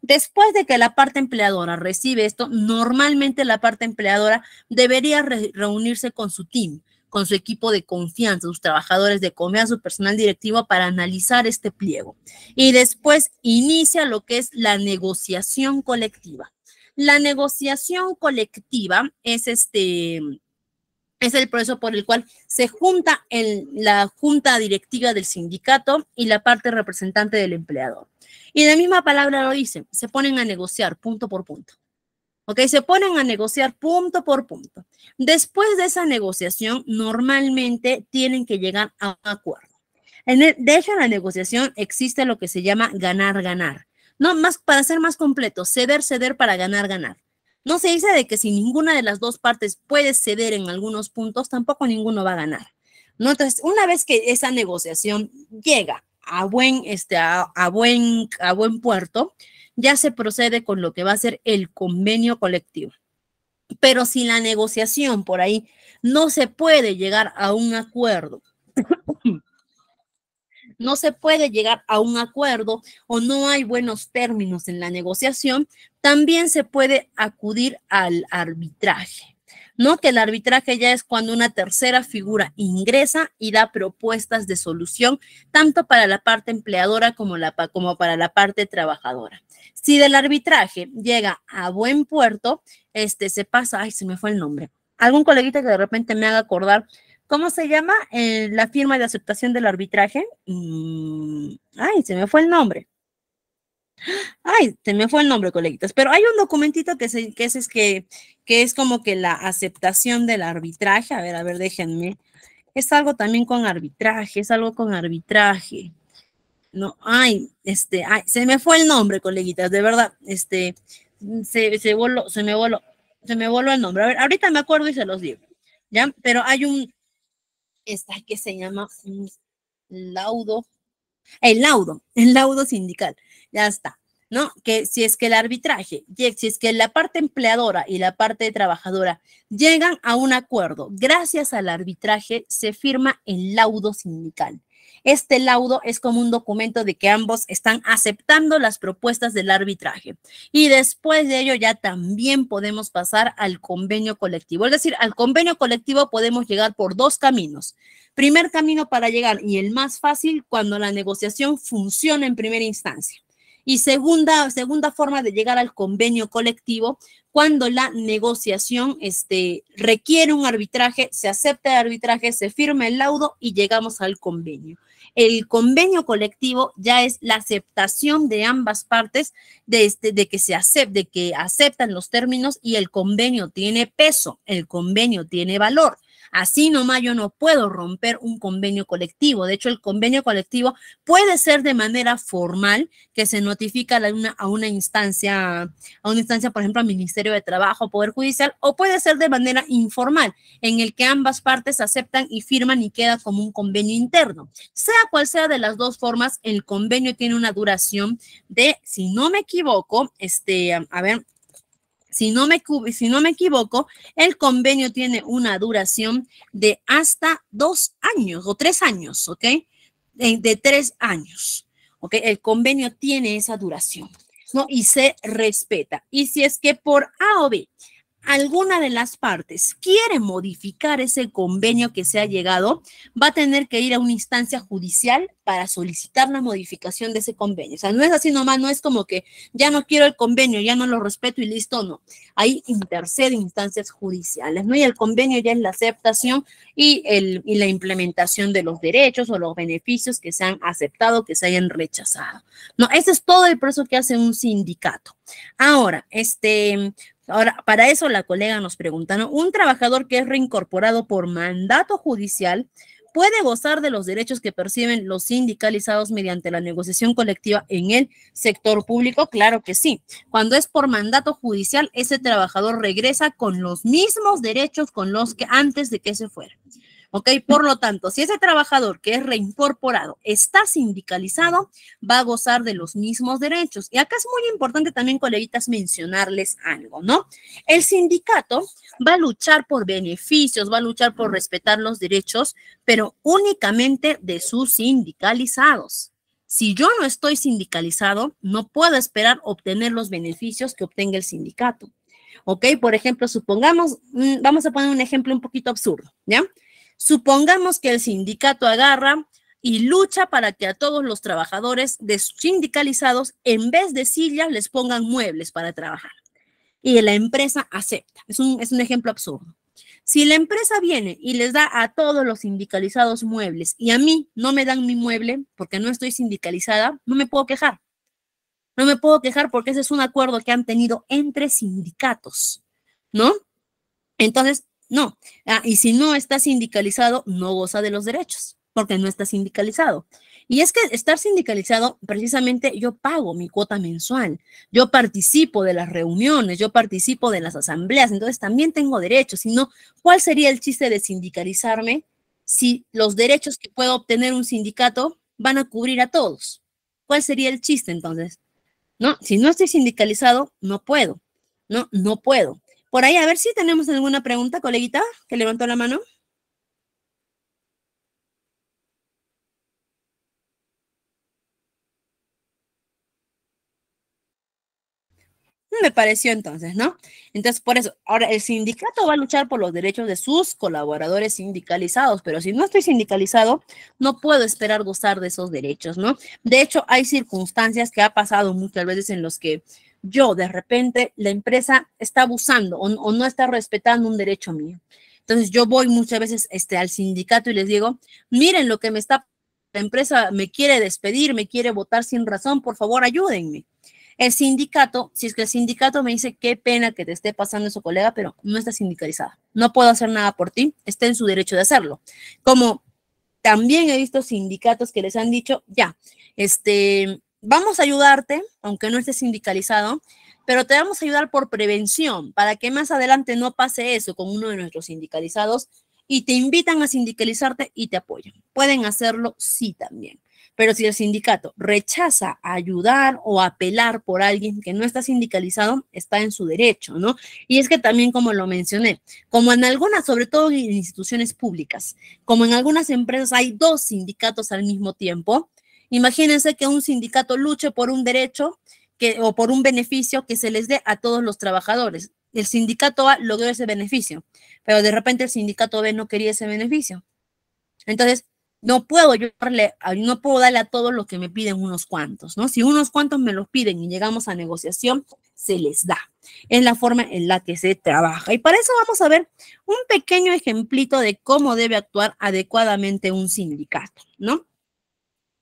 Después de que la parte empleadora recibe esto, normalmente la parte empleadora debería reunirse con su team, con su equipo de confianza, sus trabajadores de confianza, su personal directivo, para analizar este pliego. Y después inicia lo que es la negociación colectiva. La negociación colectiva es el proceso por el cual se junta la junta directiva del sindicato y la parte representante del empleador. Y la misma palabra lo dice, se ponen a negociar punto por punto. ¿Ok? Se ponen a negociar punto por punto. Después de esa negociación, normalmente tienen que llegar a un acuerdo. De hecho, en la negociación existe lo que se llama ganar-ganar. No, más, para ser más completo, ceder para ganar-ganar. No se dice de que si ninguna de las dos partes puede ceder en algunos puntos, tampoco ninguno va a ganar, ¿no? Entonces, una vez que esa negociación llega a buen puerto, ya se procede con lo que va a ser el convenio colectivo. Pero si la negociación por ahí no se puede llegar a un acuerdo, o no hay buenos términos en la negociación, también se puede acudir al arbitraje, ¿no? Que el arbitraje ya es cuando una tercera figura ingresa y da propuestas de solución, tanto para la parte empleadora como para la parte trabajadora. Si del arbitraje llega a buen puerto, se pasa, se me fue el nombre. ¿Algún coleguita que de repente me haga acordar cómo se llama la firma de aceptación del arbitraje? Se me fue el nombre. Se me fue el nombre, coleguitas. Pero hay un documentito que es como que la aceptación del arbitraje. A ver, déjenme. Es algo también con arbitraje, No, se me fue el nombre, coleguitas, de verdad. Se me voló el nombre. A ver, ahorita me acuerdo y se los digo. ¿Ya? Pero hay que se llama el laudo sindical, ya está, ¿no? Que si es que el arbitraje, si es que la parte empleadora y la parte trabajadora llegan a un acuerdo, gracias al arbitraje se firma el laudo sindical. Este laudo es como un documento de que ambos están aceptando las propuestas del arbitraje. Y después de ello ya también podemos pasar al convenio colectivo. Es decir, al convenio colectivo podemos llegar por dos caminos. Primer camino para llegar, y el más fácil, cuando la negociación funciona en primera instancia. Y segunda forma de llegar al convenio colectivo, cuando la negociación requiere un arbitraje, se acepta el arbitraje, se firma el laudo y llegamos al convenio. El convenio colectivo ya es la aceptación de ambas partes de que aceptan los términos, y el convenio tiene peso, el convenio tiene valor. Así nomás yo no puedo romper un convenio colectivo. De hecho, el convenio colectivo puede ser de manera formal, que se notifica a una instancia, por ejemplo, al Ministerio de Trabajo, Poder Judicial, o puede ser de manera informal, en el que ambas partes aceptan y firman y queda como un convenio interno. Sea cual sea de las dos formas, el convenio tiene una duración de, si no me equivoco, si no me equivoco, el convenio tiene una duración de hasta 2 años o 3 años, ¿ok? De 3 años, ¿ok? El convenio tiene esa duración, ¿no? Y se respeta. Y si es que por A o B alguna de las partes quiere modificar ese convenio que se ha llegado, va a tener que ir a una instancia judicial para solicitar la modificación de ese convenio. O sea, no es así nomás, no es como que ya no quiero el convenio, ya no lo respeto y listo, no. Ahí interceden instancias judiciales, ¿no? Y el convenio ya es la aceptación y la implementación de los derechos o los beneficios que se han aceptado, que se hayan rechazado. No, ese es todo el proceso que hace un sindicato. Ahora, para eso la colega nos pregunta, ¿no? Un trabajador que es reincorporado por mandato judicial puede gozar de los derechos que perciben los sindicalizados mediante la negociación colectiva en el sector público. Claro que sí. Cuando es por mandato judicial, ese trabajador regresa con los mismos derechos con los que antes de que se fuera. ¿Ok? Por lo tanto, si ese trabajador que es reincorporado está sindicalizado, va a gozar de los mismos derechos. Y acá es muy importante también, coleguitas, mencionarles algo, ¿no? El sindicato va a luchar por beneficios, va a luchar por respetar los derechos, pero únicamente de sus sindicalizados. Si yo no estoy sindicalizado, no puedo esperar obtener los beneficios que obtenga el sindicato. ¿Ok? Por ejemplo, supongamos, vamos a poner un ejemplo un poquito absurdo, ¿ya? Supongamos que el sindicato agarra y lucha para que a todos los trabajadores sindicalizados, en vez de sillas, les pongan muebles para trabajar. Y la empresa acepta. Es un ejemplo absurdo. Si la empresa viene y les da a todos los sindicalizados muebles y a mí no me dan mi mueble porque no estoy sindicalizada, no me puedo quejar. No me puedo quejar porque ese es un acuerdo que han tenido entre sindicatos, ¿no? Entonces, no. Y si no está sindicalizado, no goza de los derechos, porque no está sindicalizado. Y es que estar sindicalizado, precisamente yo pago mi cuota mensual, yo participo de las reuniones, yo participo de las asambleas, entonces también tengo derechos. Si no, ¿cuál sería el chiste de sindicalizarme si los derechos que pueda obtener un sindicato van a cubrir a todos? ¿Cuál sería el chiste entonces? No, si no estoy sindicalizado, no puedo, no puedo. Por ahí, a ver si tenemos alguna pregunta, coleguita, que levantó la mano. Me pareció entonces, ¿no? Entonces, por eso, ahora el sindicato va a luchar por los derechos de sus colaboradores sindicalizados, pero si no estoy sindicalizado, no puedo esperar gozar de esos derechos, ¿no? De hecho, hay circunstancias que ha pasado muchas veces en los que yo, de repente, la empresa está abusando o no está respetando un derecho mío. Entonces, yo voy muchas veces al sindicato y les digo, miren lo que la empresa me quiere despedir, me quiere votar sin razón, por favor, ayúdenme. El sindicato, si es que el sindicato me dice, qué pena que te esté pasando eso, colega, pero no está sindicalizada. No puedo hacer nada por ti, está en su derecho de hacerlo. Como también he visto sindicatos que les han dicho, ya, vamos a ayudarte, aunque no estés sindicalizado, pero te vamos a ayudar por prevención, para que más adelante no pase eso con uno de nuestros sindicalizados, y te invitan a sindicalizarte y te apoyan. Pueden hacerlo, sí, también. Pero si el sindicato rechaza ayudar o apelar por alguien que no está sindicalizado, está en su derecho, ¿no? Y es que también, como lo mencioné, como en algunas, sobre todo en instituciones públicas, como en algunas empresas hay 2 sindicatos al mismo tiempo, imagínense que un sindicato luche por un derecho o por un beneficio que se les dé a todos los trabajadores. El sindicato A logró ese beneficio, pero de repente el sindicato B no quería ese beneficio. Entonces, no puedo darle a todos lo que me piden unos cuantos, ¿no? Si unos cuantos me los piden y llegamos a negociación, se les da. Es la forma en la que se trabaja. Y para eso vamos a ver un pequeño ejemplito de cómo debe actuar adecuadamente un sindicato, ¿no?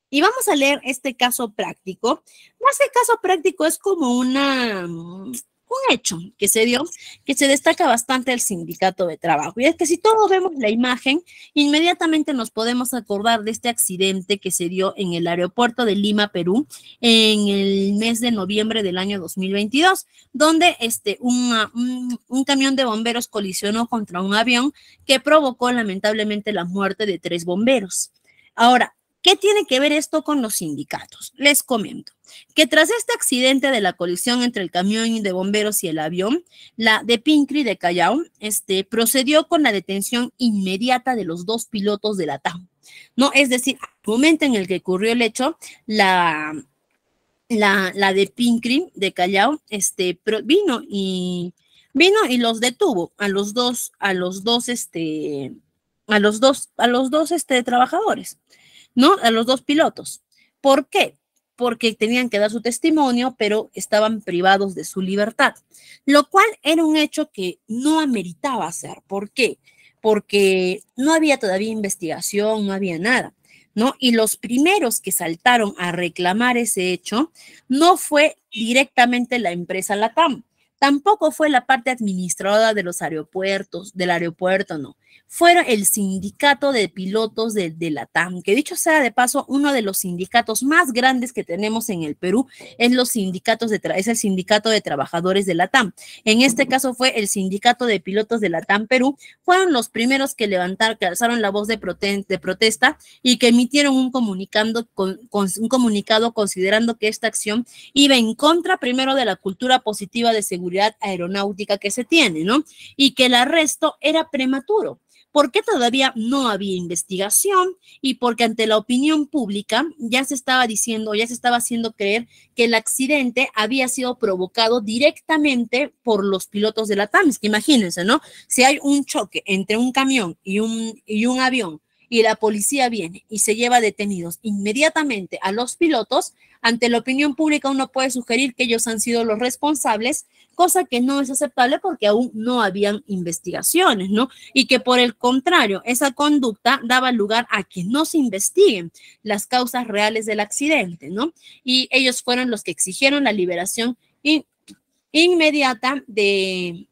Y vamos a leer este caso práctico. Este caso práctico es como un hecho que se dio, que se destaca bastante el sindicato de trabajo. Y es que si todos vemos la imagen, inmediatamente nos podemos acordar de este accidente que se dio en el aeropuerto de Lima, Perú, en el mes de noviembre del año 2022, donde un camión de bomberos colisionó contra un avión que provocó lamentablemente la muerte de 3 bomberos. Ahora, ¿qué tiene que ver esto con los sindicatos? Les comento que tras este accidente de la colisión entre el camión de bomberos y el avión, la DEPINCRI de Callao procedió con la detención inmediata de los 2 pilotos de la TAM, ¿no? Es decir, al momento en el que ocurrió el hecho, la DEPINCRI de Callao vino y los detuvo a los dos trabajadores, ¿no? A los 2 pilotos. ¿Por qué? Porque tenían que dar su testimonio, pero estaban privados de su libertad, lo cual era un hecho que no ameritaba hacer. ¿Por qué? Porque no había todavía investigación, no había nada, ¿no? Y los primeros que saltaron a reclamar ese hecho no fue directamente la empresa LATAM, tampoco fue la parte administradora de los aeropuertos, del aeropuerto, no. Fueron el sindicato de pilotos de LATAM, que dicho sea de paso, uno de los sindicatos más grandes que tenemos en el Perú es el sindicato de trabajadores de LATAM. En este caso fue el sindicato de pilotos de LATAM Perú, fueron los primeros que alzaron la voz de protesta y que emitieron un comunicado considerando que esta acción iba en contra primero de la cultura positiva de seguridad aeronáutica que se tiene, ¿no? Y que el arresto era prematuro, porque todavía no había investigación y porque ante la opinión pública ya se estaba haciendo creer que el accidente había sido provocado directamente por los pilotos de LATAM. Es que imagínense, ¿no? Si hay un choque entre un camión y un avión, y la policía viene y se lleva detenidos inmediatamente a los pilotos, ante la opinión pública uno puede sugerir que ellos han sido los responsables, cosa que no es aceptable porque aún no habían investigaciones, ¿no? Y que por el contrario, esa conducta daba lugar a que no se investiguen las causas reales del accidente, ¿no? Y ellos fueron los que exigieron la liberación inmediata de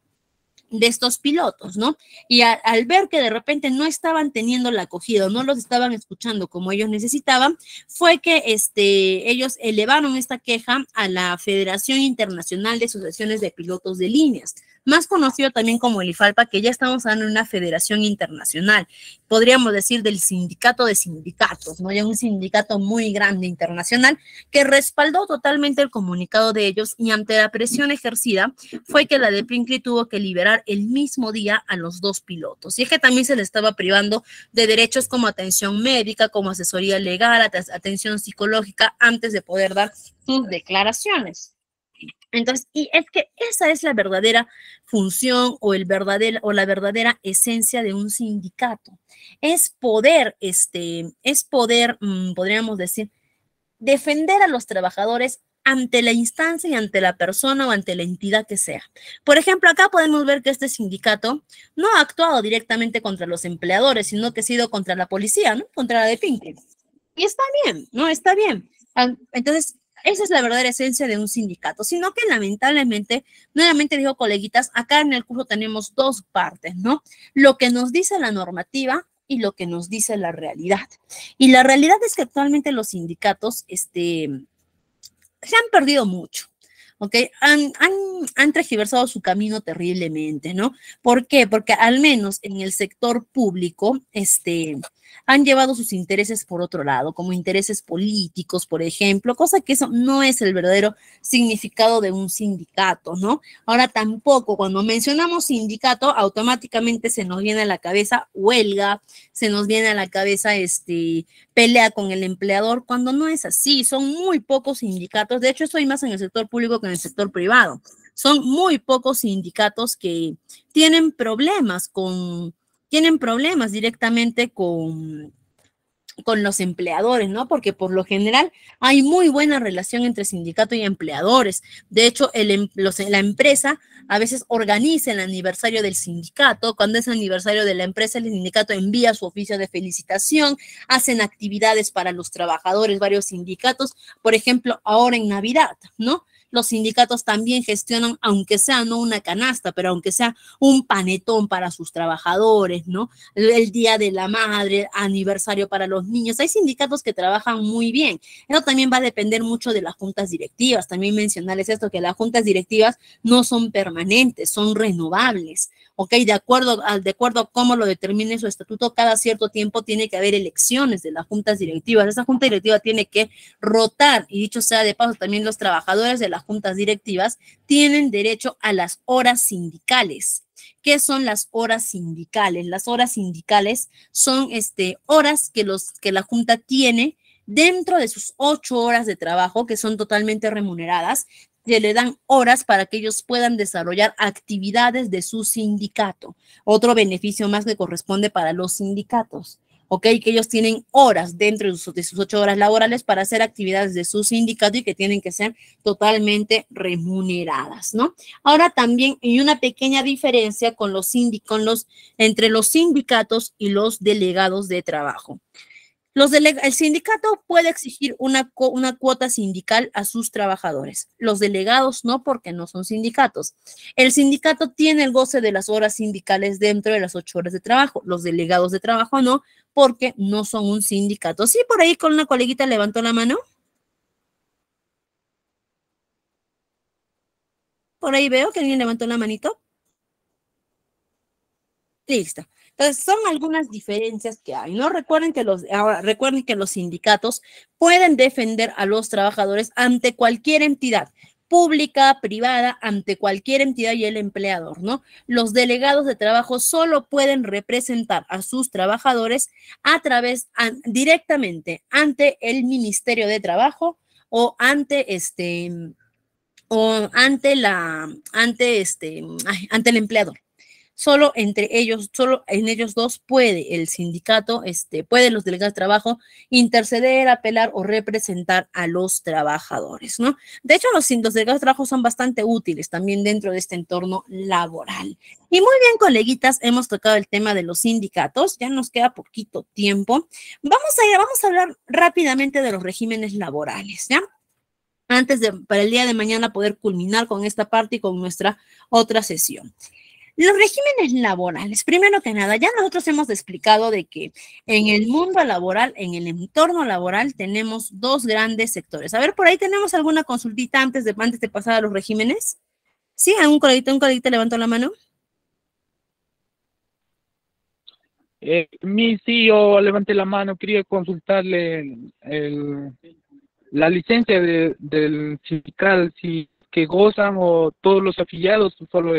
estos pilotos, ¿no? Y al ver que de repente no estaban teniendo la acogida, no los estaban escuchando como ellos necesitaban, fue que ellos elevaron esta queja a la Federación Internacional de Asociaciones de Pilotos de Líneas, más conocido también como el IFALPA, que ya estamos hablando de una federación internacional, podríamos decir del sindicato de sindicatos, ¿no? Ya un sindicato muy grande internacional que respaldó totalmente el comunicado de ellos y ante la presión ejercida fue que la DEPINCRI tuvo que liberar el mismo día a los 2 pilotos. Y es que también se les estaba privando de derechos como atención médica, como asesoría legal, atención psicológica antes de poder dar sus declaraciones. Entonces, y es que esa es la verdadera función o la verdadera esencia de un sindicato. Es poder, podríamos decir, defender a los trabajadores ante la instancia y ante la persona o ante la entidad que sea. Por ejemplo, acá podemos ver que este sindicato no ha actuado directamente contra los empleadores, sino que ha sido contra la policía, ¿no? Contra la DEPINCRI. Y está bien, ¿no? Está bien. Entonces, esa es la verdadera esencia de un sindicato, sino que lamentablemente, nuevamente digo, coleguitas, acá en el curso tenemos 2 partes, ¿no? Lo que nos dice la normativa y lo que nos dice la realidad. Y la realidad es que actualmente los sindicatos, se han perdido mucho. ¿Ok? Han tergiversado su camino terriblemente, ¿no? ¿Por qué? Porque al menos en el sector público, han llevado sus intereses por otro lado, como intereses políticos, por ejemplo, cosa que eso no es el verdadero significado de un sindicato, ¿no? Ahora tampoco, cuando mencionamos sindicato, automáticamente se nos viene a la cabeza huelga, se nos viene a la cabeza pelea con el empleador, cuando no es así. Son muy pocos sindicatos. De hecho, estoy más en el sector público que en el sector privado. Son muy pocos sindicatos que tienen problemas directamente con los empleadores, ¿no? Porque por lo general hay muy buena relación entre sindicato y empleadores. De hecho, la empresa a veces organiza el aniversario del sindicato. Cuando es aniversario de la empresa, el sindicato envía su oficio de felicitación, hacen actividades para los trabajadores, varios sindicatos, por ejemplo, ahora en Navidad, ¿no? Los sindicatos también gestionan, aunque sea no una canasta, pero aunque sea un panetón para sus trabajadores, ¿no? El Día de la Madre, aniversario para los niños. Hay sindicatos que trabajan muy bien. Eso también va a depender mucho de las juntas directivas. También mencionarles esto, que las juntas directivas no son permanentes, son renovables. ¿Ok? De acuerdo a cómo lo determine su estatuto, cada cierto tiempo tiene que haber elecciones de las juntas directivas. Esa junta directiva tiene que rotar, y dicho sea de paso, también los trabajadores de las juntas directivas tienen derecho a las horas sindicales. ¿Qué son las horas sindicales? Las horas sindicales son horas que la junta tiene dentro de sus 8 horas de trabajo, que son totalmente remuneradas. Se le dan horas para que ellos puedan desarrollar actividades de su sindicato. Otro beneficio más que corresponde para los sindicatos, ¿ok? Que ellos tienen horas dentro de sus 8 horas laborales para hacer actividades de su sindicato y que tienen que ser totalmente remuneradas, ¿no? Ahora también hay una pequeña diferencia entre los sindicatos y los delegados de trabajo. El sindicato puede exigir una cuota sindical a sus trabajadores. Los delegados no, porque no son sindicatos. El sindicato tiene el goce de las horas sindicales dentro de las 8 horas de trabajo. Los delegados de trabajo no, porque no son un sindicato. Sí, por ahí con una coleguita levantó la mano. Por ahí veo que alguien levantó la manito. Listo. Entonces, son algunas diferencias que hay, ¿no? Recuerden que los sindicatos pueden defender a los trabajadores ante cualquier entidad, pública, privada, ante cualquier entidad y el empleador, ¿no? Los delegados de trabajo solo pueden representar a sus trabajadores directamente ante el Ministerio de Trabajo o ante el empleador. Solo en ellos dos puede el sindicato, pueden los delegados de trabajo interceder, apelar o representar a los trabajadores, ¿no? De hecho, los delegados de trabajo son bastante útiles también dentro de este entorno laboral. Y muy bien, coleguitas, hemos tocado el tema de los sindicatos, ya nos queda poquito tiempo. Vamos a hablar rápidamente de los regímenes laborales, ¿ya? Para el día de mañana poder culminar con esta parte y con nuestra otra sesión. Los regímenes laborales, primero que nada, ya nosotros hemos explicado de que en el mundo laboral, en el entorno laboral, tenemos 2 grandes sectores. A ver, por ahí tenemos alguna consultita antes de pasar a los regímenes. ¿Sí? ¿Un coleguita levantó la mano? Sí, yo levanté la mano, quería consultarle la licencia del sindical, si que gozan o todos los afiliados, o solo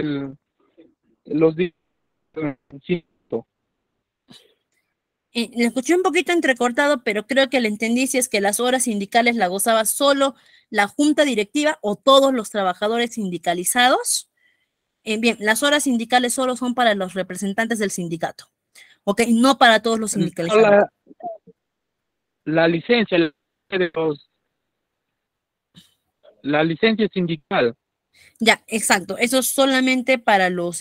Le escuché un poquito entrecortado, pero creo que le entendí si es que las horas sindicales la gozaba solo la junta directiva o todos los trabajadores sindicalizados. Bien, las horas sindicales solo son para los representantes del sindicato, ¿ok? No para todos los sindicalizados. La licencia la licencia sindical. Ya, exacto. Eso es solamente para los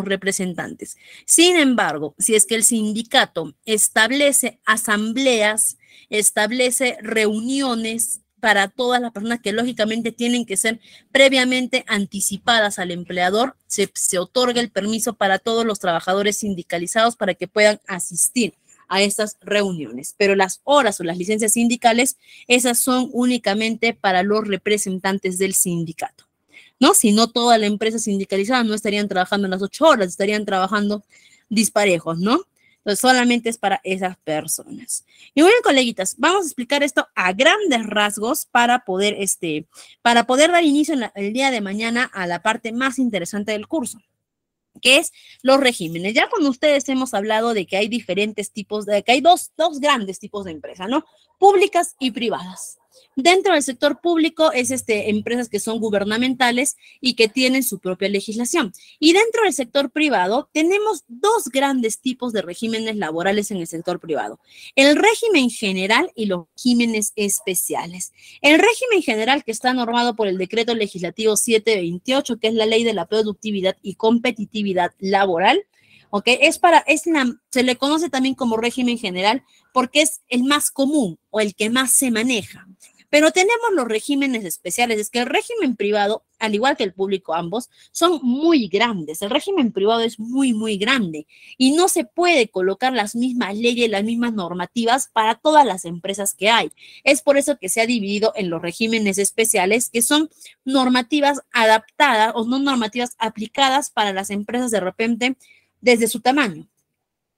representantes. Sin embargo, si es que el sindicato establece asambleas, establece reuniones para todas las personas que lógicamente tienen que ser previamente anticipadas al empleador, se otorga el permiso para todos los trabajadores sindicalizados para que puedan asistir a estas reuniones. Pero las horas o las licencias sindicales, esas son únicamente para los representantes del sindicato, ¿no? Si no, toda la empresa sindicalizada no estarían trabajando en las 8 horas, estarían trabajando disparejos, ¿no? Entonces, solamente es para esas personas. Y muy bien, coleguitas, vamos a explicar esto a grandes rasgos para poder dar inicio el día de mañana a la parte más interesante del curso, que es los regímenes. Ya con ustedes hemos hablado de que hay diferentes tipos, que hay dos grandes tipos de empresas, ¿no? Públicas y privadas. Dentro del sector público es empresas que son gubernamentales y que tienen su propia legislación. Y dentro del sector privado tenemos dos grandes tipos de regímenes laborales en el sector privado. El régimen general y los regímenes especiales. El régimen general, que está normado por el Decreto Legislativo 728, que es la Ley de la Productividad y Competitividad Laboral, ¿ok? Se le conoce también como régimen general porque es el más común o el que más se maneja. Pero tenemos los regímenes especiales. Es que el régimen privado, al igual que el público, ambos, son muy grandes. El régimen privado es muy, muy grande y no se puede colocar las mismas leyes, las mismas normativas para todas las empresas que hay. Es por eso que se ha dividido en los regímenes especiales, que son normativas adaptadas o no normativas aplicadas para las empresas de repente desde su tamaño.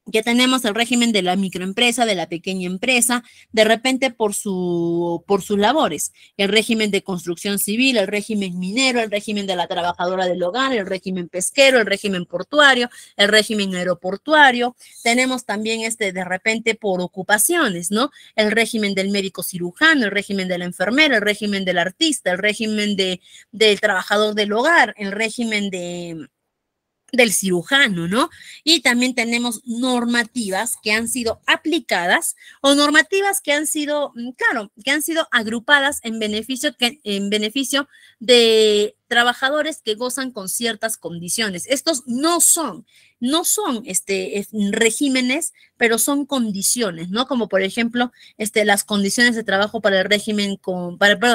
Ya tenemos el régimen de la microempresa, de la pequeña empresa, de repente por sus labores. El régimen de construcción civil, el régimen minero, el régimen de la trabajadora del hogar, el régimen pesquero, el régimen portuario, el régimen aeroportuario. Tenemos también de repente por ocupaciones, ¿no? El régimen del médico cirujano, el régimen de la enfermera, el régimen del artista, el régimen del trabajador del hogar, el régimen del cirujano, ¿no? Y también tenemos normativas que han sido aplicadas o normativas que han sido, que han sido agrupadas en beneficio de trabajadores que gozan con ciertas condiciones. Estos no son regímenes, pero son condiciones, ¿no? Como por ejemplo, las condiciones de trabajo para el régimen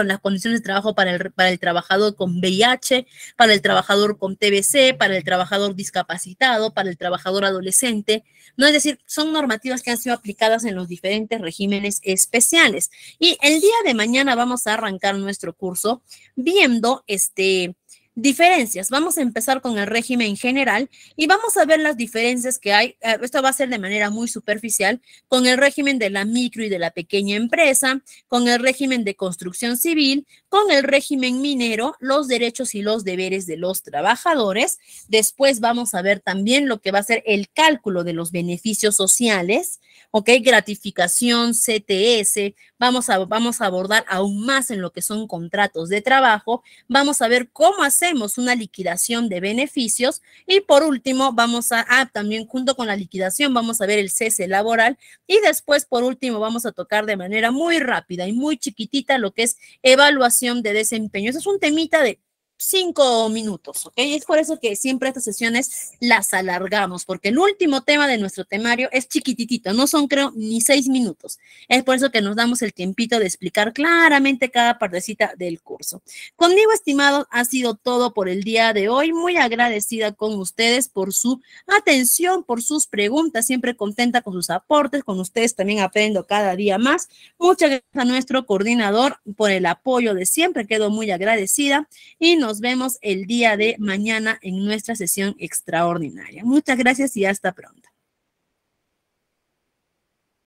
las condiciones de trabajo para el trabajador con VIH, para el trabajador con TBC, para el trabajador discapacitado, para el trabajador adolescente, ¿no? Es decir, son normativas que han sido aplicadas en los diferentes regímenes especiales. Y el día de mañana vamos a arrancar nuestro curso viendo diferencias. Vamos a empezar con el régimen general y vamos a ver las diferencias que hay. Esto va a ser de manera muy superficial con el régimen de la micro y de la pequeña empresa, con el régimen de construcción civil, con el régimen minero, los derechos y los deberes de los trabajadores. Después vamos a ver también lo que va a ser el cálculo de los beneficios sociales, ¿ok? Gratificación, CTS. Vamos a abordar aún más en lo que son contratos de trabajo. Vamos a ver cómo hacemos una liquidación de beneficios y por último también junto con la liquidación vamos a ver el cese laboral y después por último vamos a tocar de manera muy rápida y muy chiquitita lo que es evaluación de desempeño. Eso es un temita de 5 minutos, ¿ok? Es por eso que siempre estas sesiones las alargamos, porque el último tema de nuestro temario es chiquititito, no son creo ni 6 minutos. Es por eso que nos damos el tiempito de explicar claramente cada partecita del curso. Conmigo, estimados, ha sido todo por el día de hoy. Muy agradecida con ustedes por su atención, por sus preguntas, siempre contenta con sus aportes, con ustedes también aprendo cada día más. Muchas gracias a nuestro coordinador por el apoyo de siempre, quedo muy agradecida y nos vemos el día de mañana en nuestra sesión extraordinaria. Muchas gracias y hasta pronto.